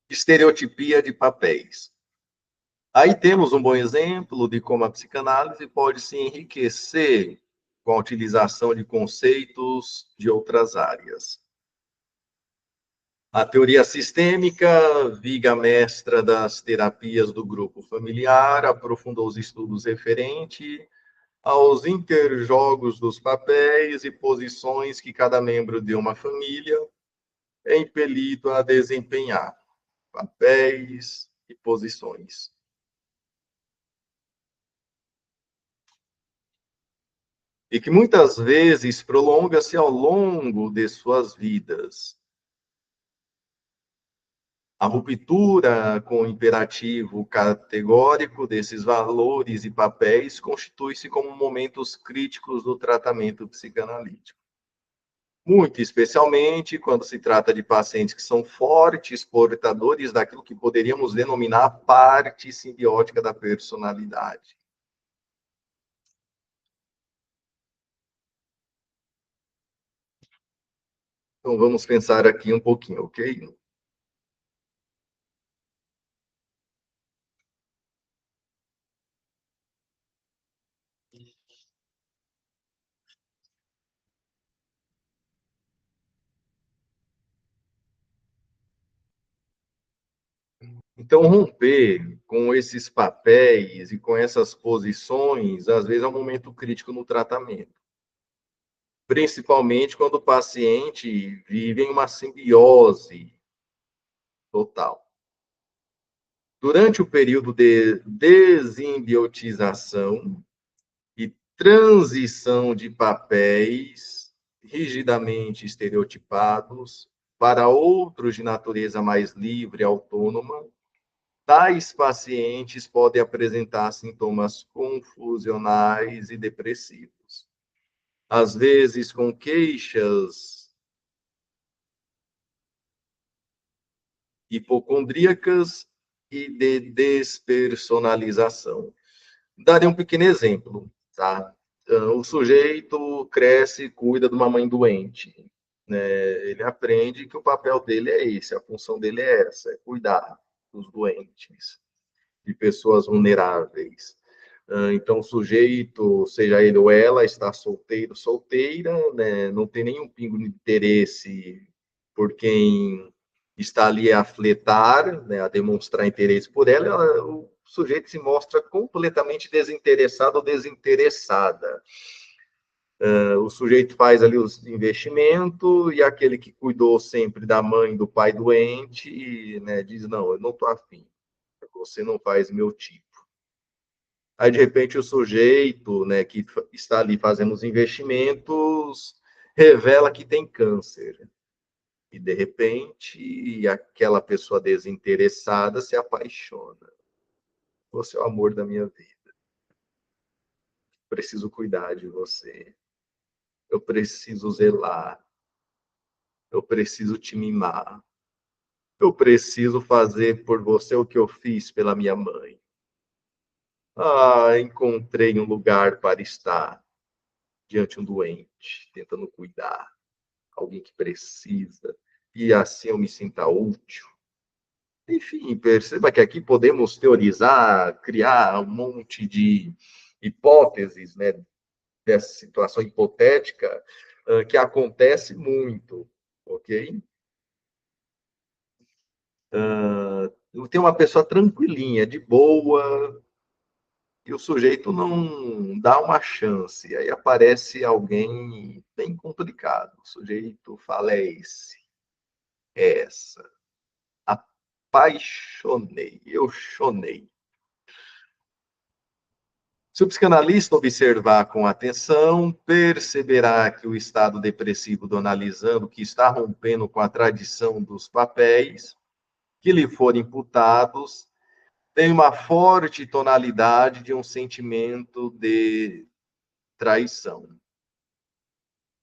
Estereotipia de papéis. Aí temos um bom exemplo de como a psicanálise pode se enriquecer com a utilização de conceitos de outras áreas. A teoria sistêmica, viga mestra das terapias do grupo familiar, aprofundou os estudos referentes aos interjogos dos papéis e posições que cada membro de uma família é impelido a desempenhar, papéis e posições. E que muitas vezes prolonga-se ao longo de suas vidas. A ruptura com o imperativo categórico desses valores e papéis constitui-se como momentos críticos do tratamento psicanalítico. Muito especialmente quando se trata de pacientes que são fortes portadores daquilo que poderíamos denominar parte simbiótica da personalidade. Então vamos pensar aqui um pouquinho, ok? Então, romper com esses papéis e com essas posições, às vezes é um momento crítico no tratamento, principalmente quando o paciente vive em uma simbiose total. Durante o período de desimbiotização e transição de papéis rigidamente estereotipados para outros de natureza mais livre e autônoma, tais pacientes podem apresentar sintomas confusionais e depressivos, às vezes com queixas hipocondríacas e de despersonalização. Darei um pequeno exemplo, tá? O sujeito cresce e cuida de uma mãe doente, né? Ele aprende que o papel dele é esse, a função dele é essa, é cuidar dos doentes, de pessoas vulneráveis. Então, o sujeito, seja ele ou ela, está solteiro, solteira, né? Não tem nenhum pingo de interesse por quem está ali a fletar, né? A demonstrar interesse por ela, o sujeito se mostra completamente desinteressado ou desinteressada. O sujeito faz ali os investimentos e aquele que cuidou sempre da mãe, do pai doente, né, diz, não, eu não estou afim, você não faz meu tipo. Aí, de repente, o sujeito, né, que está ali fazendo os investimentos, revela que tem câncer. E, de repente, aquela pessoa desinteressada se apaixona. Você é o amor da minha vida. Preciso cuidar de você. Eu preciso zelar. Eu preciso te mimar. Eu preciso fazer por você o que eu fiz pela minha mãe. Ah, encontrei um lugar para estar diante de um doente, tentando cuidar. Alguém que precisa, e assim eu me sinta útil. Enfim, perceba que aqui podemos teorizar, criar um monte de hipóteses, né, dessa situação hipotética que acontece muito, ok? Tem uma pessoa tranquilinha, de boa, e o sujeito não dá uma chance. Aí aparece alguém bem complicado. O sujeito falece. Essa. Apaixonei, eu chonei. Se o psicanalista observar com atenção, perceberá que o estado depressivo do analisando, que está rompendo com a tradição dos papéis que lhe forem imputados, tem uma forte tonalidade de um sentimento de traição.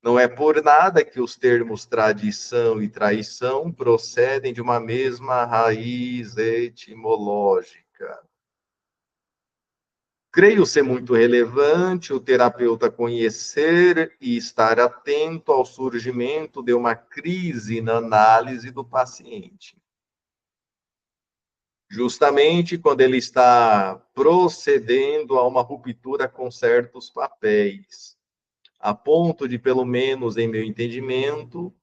Não é por nada que os termos tradição e traição procedem de uma mesma raiz etimológica. Creio ser muito relevante o terapeuta conhecer e estar atento ao surgimento de uma crise na análise do paciente. Justamente quando ele está procedendo a uma ruptura com certos papéis, a ponto de, pelo menos em meu entendimento,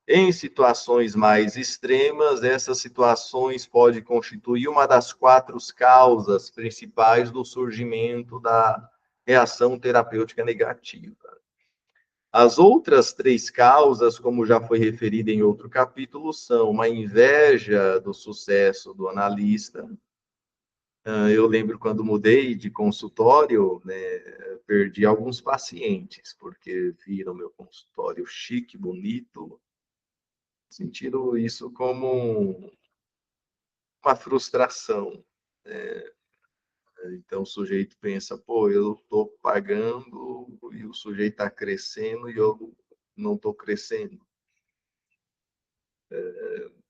em situações mais extremas, essas situações podem constituir uma das quatro causas principais do surgimento da reação terapêutica negativa. As outras 3 causas, como já foi referido em outro capítulo, são uma inveja do sucesso do analista. Eu lembro quando mudei de consultório, né, perdi alguns pacientes, porque viram meu consultório chique, bonito, sentiram isso como uma frustração. Então o sujeito pensa, pô, eu estou pagando e o sujeito está crescendo e eu não estou crescendo.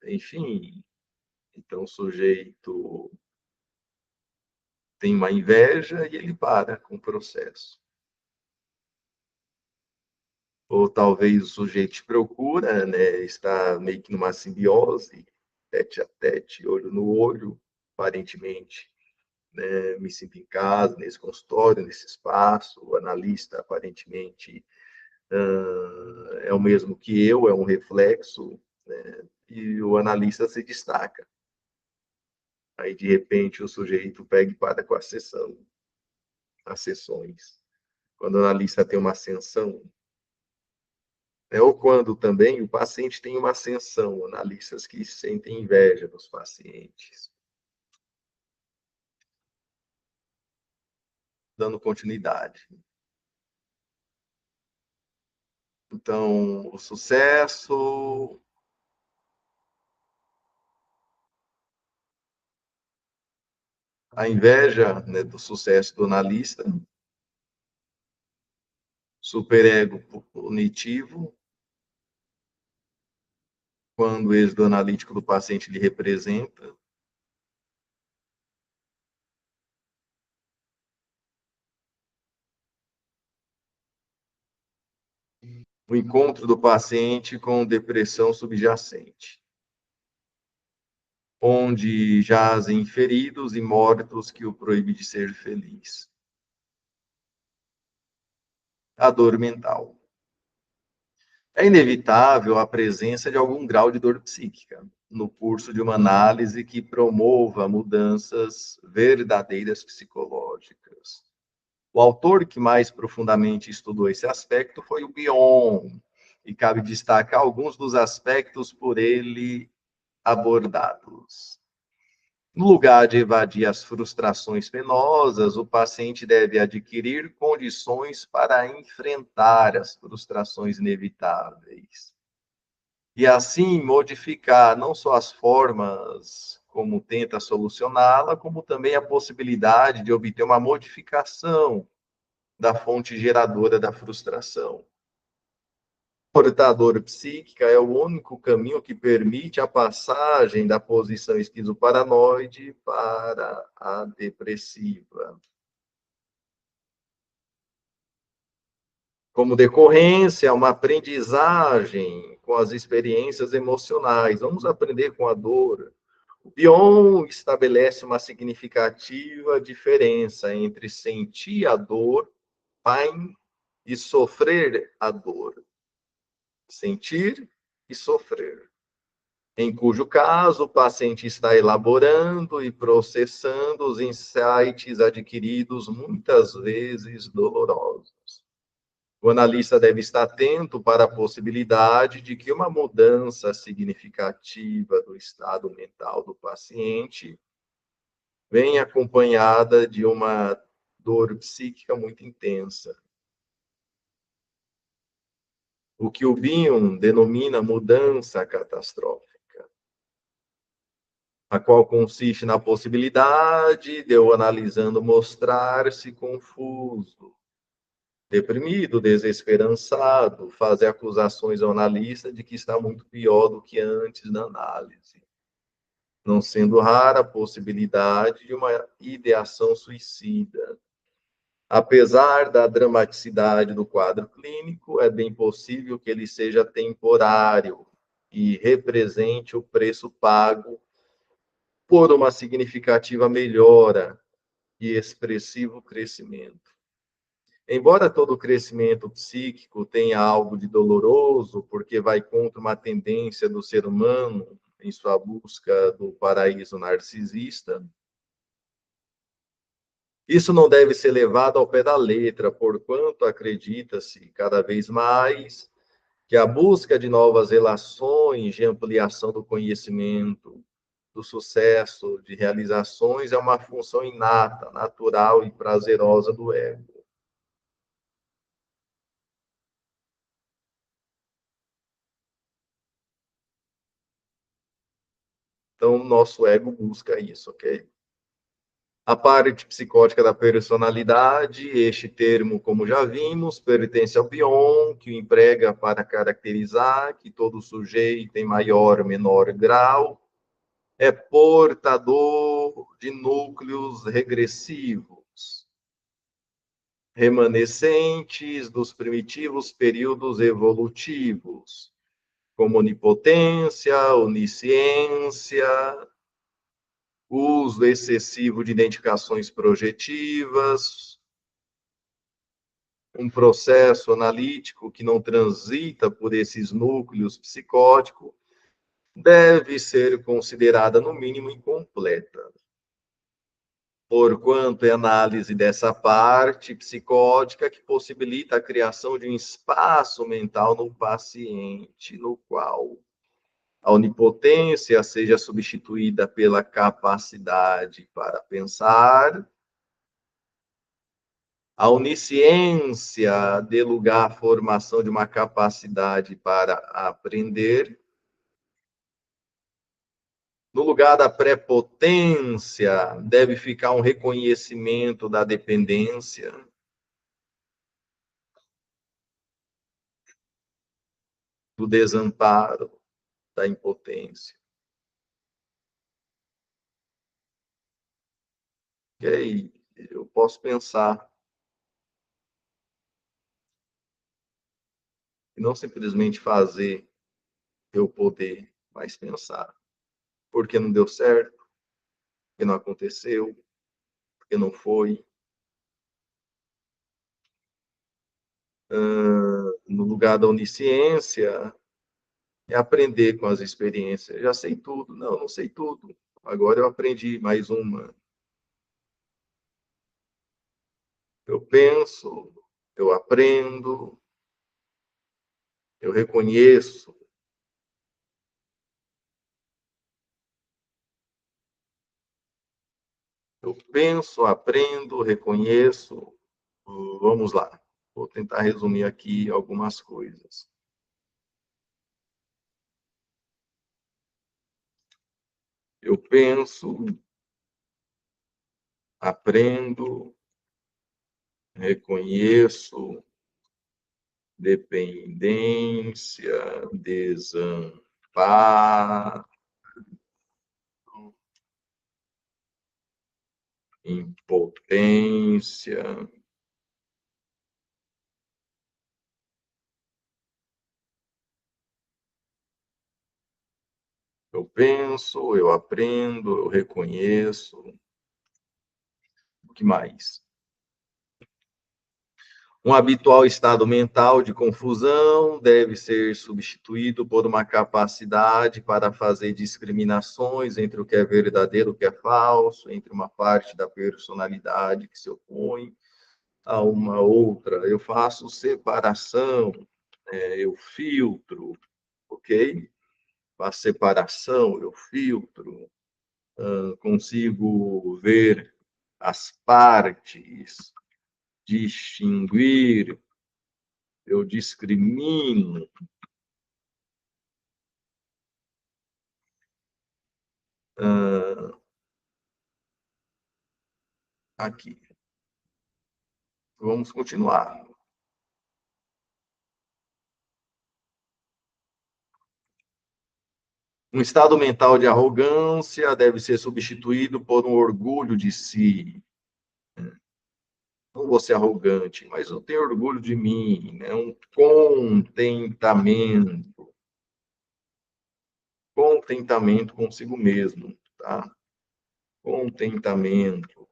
Enfim, então o sujeito tem uma inveja e ele para com o processo. Ou talvez o sujeito te procura, né, está meio que numa simbiose, tete a tete, olho no olho, aparentemente, né, me sinto em casa, nesse consultório, nesse espaço, o analista aparentemente é o mesmo que eu, é um reflexo, né, e o analista se destaca. Aí, de repente, o sujeito pega e para com a sessão, as sessões. Quando o analista tem uma ascensão, né, ou quando também o paciente tem uma ascensão, analistas que sentem inveja dos pacientes. Dando continuidade. Então, o sucesso, a inveja, né, do sucesso do analista, superego punitivo, quando o êxito analítico do paciente lhe representa, o encontro do paciente com depressão subjacente, onde jazem feridos e mortos que o proíbe de ser feliz. A dor mental. É inevitável a presença de algum grau de dor psíquica no curso de uma análise que promova mudanças verdadeiras psicológicas. O autor que mais profundamente estudou esse aspecto foi o Bion, e cabe destacar alguns dos aspectos por ele abordados. No lugar de evadir as frustrações penosas, o paciente deve adquirir condições para enfrentar as frustrações inevitáveis. E assim modificar não só as formas como tenta solucioná-la, como também a possibilidade de obter uma modificação da fonte geradora da frustração. Portador psíquica é o único caminho que permite a passagem da posição esquizoparanoide para a depressiva. Como decorrência, uma aprendizagem com as experiências emocionais. Vamos aprender com a dor. O Bion estabelece uma significativa diferença entre sentir a dor, pain, e sofrer a dor. Sentir e sofrer, em cujo caso o paciente está elaborando e processando os insights adquiridos, muitas vezes dolorosos. O analista deve estar atento para a possibilidade de que uma mudança significativa do estado mental do paciente venha acompanhada de uma dor psíquica muito intensa. O que o Bion denomina mudança catastrófica, a qual consiste na possibilidade de eu, analisando, mostrar-se confuso, deprimido, desesperançado, fazer acusações ao analista de que está muito pior do que antes da análise, não sendo rara a possibilidade de uma ideação suicida. Apesar da dramaticidade do quadro clínico, é bem possível que ele seja temporário e represente o preço pago por uma significativa melhora e expressivo crescimento. Embora todo crescimento psíquico tenha algo de doloroso, porque vai contra uma tendência do ser humano em sua busca do paraíso narcisista, Isso não deve ser levado ao pé da letra, porquanto acredita-se cada vez mais que a busca de novas relações, de ampliação do conhecimento, do sucesso, de realizações, é uma função inata, natural e prazerosa do ego. Então, nosso ego busca isso, ok? A parte psicótica da personalidade, este termo, como já vimos, pertence ao Bion, que o emprega para caracterizar que todo sujeito, em maior ou menor grau, é portador de núcleos regressivos, remanescentes dos primitivos períodos evolutivos, como onipotência, onisciência, uso excessivo de identificações projetivas, um processo analítico que não transita por esses núcleos psicóticos, deve ser considerada, no mínimo, incompleta, porquanto é análise dessa parte psicótica que possibilita a criação de um espaço mental no paciente, no qual a onipotência seja substituída pela capacidade para pensar, a onisciência dê lugar à formação de uma capacidade para aprender. No lugar da prepotência, deve ficar um reconhecimento da dependência, do desamparo, da impotência. E aí, eu posso pensar, e não simplesmente fazer eu poder, mas pensar. Porque não deu certo, porque não aconteceu, porque não foi. No lugar da onisciência, é aprender com as experiências. Já sei tudo. Não, não sei tudo. Agora eu aprendi mais uma. Eu penso, eu aprendo, eu reconheço, eu penso, aprendo, reconheço. Vamos lá. Vou tentar resumir aqui algumas coisas. Eu penso, aprendo, reconheço, dependência, desamparo, impotência. Eu penso, eu aprendo, eu reconheço. O que mais? Um habitual estado mental de confusão deve ser substituído por uma capacidade para fazer discriminações entre o que é verdadeiro e o que é falso, entre uma parte da personalidade que se opõe a uma outra. Eu faço separação, eu filtro, ok? Faço separação, eu filtro, consigo ver as partes, distinguir, eu discrimino. Aqui. Vamos continuar. Um estado mental de arrogância deve ser substituído por um orgulho de si. Não vou ser arrogante, mas eu tenho orgulho de mim, né? Um contentamento consigo mesmo, tá? Contentamento.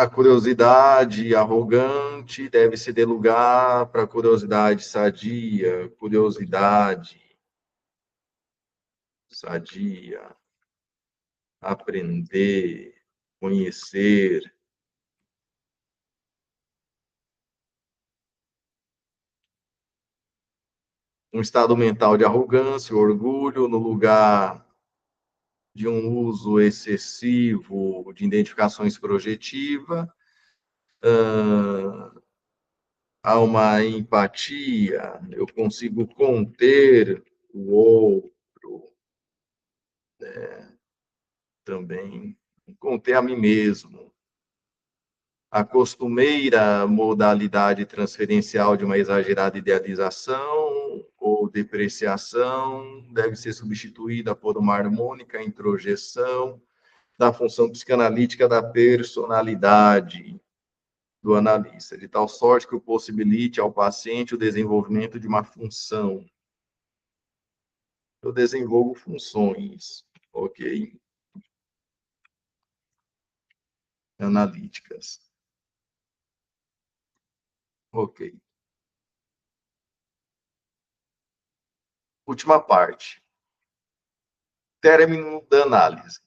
A curiosidade arrogante deve ceder lugar para a curiosidade sadia, sadia, aprender, conhecer. Um estado mental de arrogância, orgulho, no lugar de um uso excessivo de identificações projetivas, há uma empatia, eu consigo conter o outro, também, conter a mim mesmo. A costumeira modalidade transferencial de uma exagerada idealização ou depreciação deve ser substituída por uma harmônica introjeção da função psicanalítica da personalidade do analista, de tal sorte que o possibilite ao paciente o desenvolvimento de uma função. Eu desenvolvo funções, ok? Analíticas, ok. Última parte. Término da análise.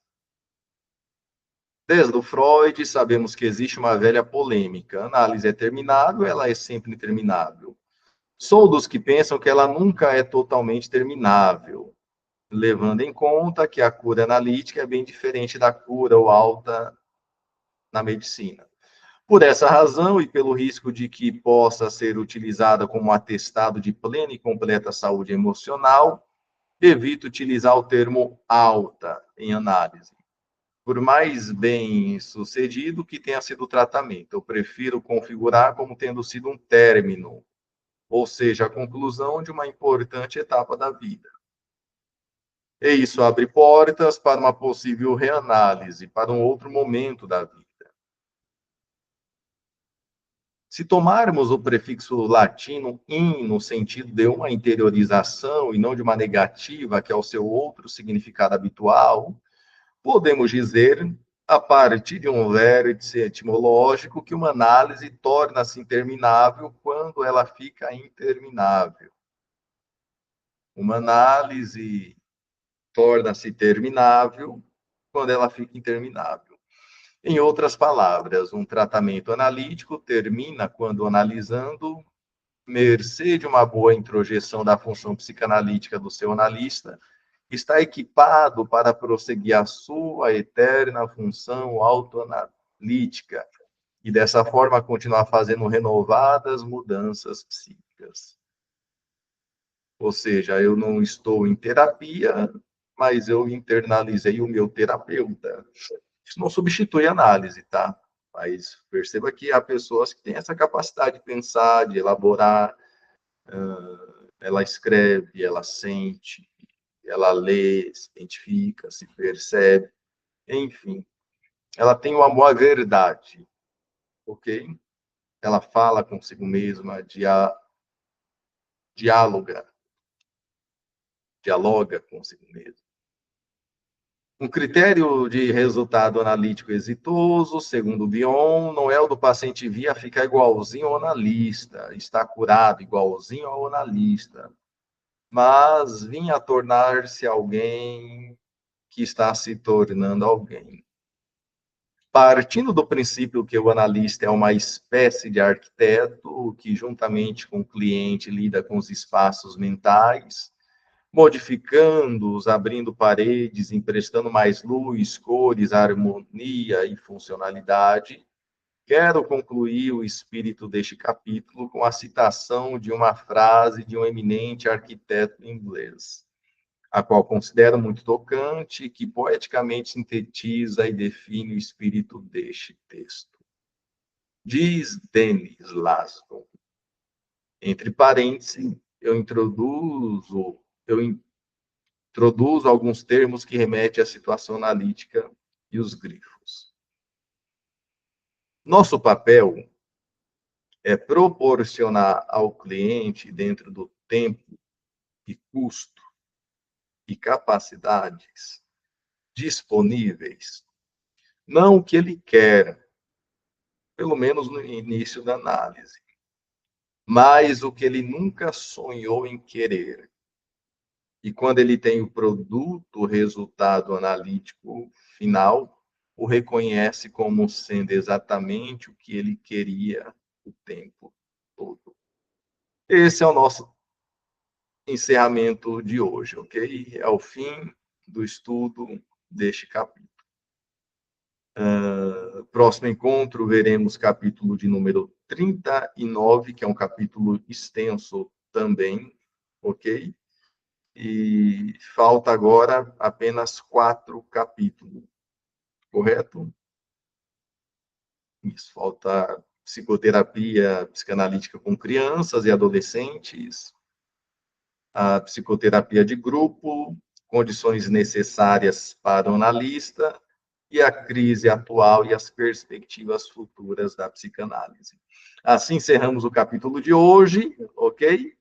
Desde o Freud, sabemos que existe uma velha polêmica. A análise é terminável, ela é sempre terminável. Sou dos que pensam que ela nunca é totalmente terminável, levando em conta que a cura analítica é bem diferente da cura ou alta na medicina. Por essa razão e pelo risco de que possa ser utilizada como atestado de plena e completa saúde emocional, evito utilizar o termo alta em análise. Por mais bem sucedido que tenha sido o tratamento, eu prefiro configurar como tendo sido um término, ou seja, a conclusão de uma importante etapa da vida. E isso abre portas para uma possível reanálise, para um outro momento da vida. Se tomarmos o prefixo latino in no sentido de uma interiorização e não de uma negativa, que é o seu outro significado habitual, podemos dizer, a partir de um vértice etimológico, que uma análise torna-se interminável quando ela fica interminável. Uma análise torna-se terminável quando ela fica interminável. Em outras palavras, um tratamento analítico termina quando, analisando, mercê de uma boa introjeção da função psicanalítica do seu analista, está equipado para prosseguir a sua eterna função autoanalítica e, dessa forma, continuar fazendo renovadas mudanças psíquicas. Ou seja, eu não estou em terapia, mas eu internalizei o meu terapeuta. Isso não substitui a análise, tá? Mas perceba que há pessoas que têm essa capacidade de pensar, de elaborar, ela escreve, ela sente, ela lê, se identifica, se percebe, enfim. Ela tem o amor à verdade, ok? Ela fala consigo mesma, dialoga consigo mesma. Um critério de resultado analítico exitoso, segundo Bion, não é o do paciente vir a ficar igualzinho ao analista, estar curado igualzinho ao analista, mas vir a tornar-se alguém que está se tornando alguém. Partindo do princípio que o analista é uma espécie de arquiteto que, juntamente com o cliente, lida com os espaços mentais, modificando-os, abrindo paredes, emprestando mais luz, cores, harmonia e funcionalidade, quero concluir o espírito deste capítulo com a citação de uma frase de um eminente arquiteto inglês, a qual considero muito tocante, que poeticamente sintetiza e define o espírito deste texto. Diz Denis Lascaux, entre parênteses, eu introduzo alguns termos que remetem à situação analítica e os grifos. Nosso papel é proporcionar ao cliente, dentro do tempo e custo e capacidades disponíveis, não o que ele quer, pelo menos no início da análise. Mas o que ele nunca sonhou em querer. E quando ele tem o produto, o resultado analítico final, o reconhece como sendo exatamente o que ele queria o tempo todo. Esse é o nosso encerramento de hoje, ok? É o fim do estudo deste capítulo. Próximo encontro, veremos capítulo de número 39, que é um capítulo extenso também, ok? E falta agora apenas 4 capítulos, correto? Isso, falta psicoterapia psicanalítica com crianças e adolescentes, a psicoterapia de grupo, condições necessárias para o analista e a crise atual e as perspectivas futuras da psicanálise. Assim encerramos o capítulo de hoje, ok?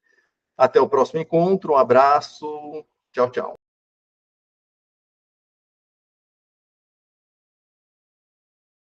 Até o próximo encontro, um abraço, tchau, tchau.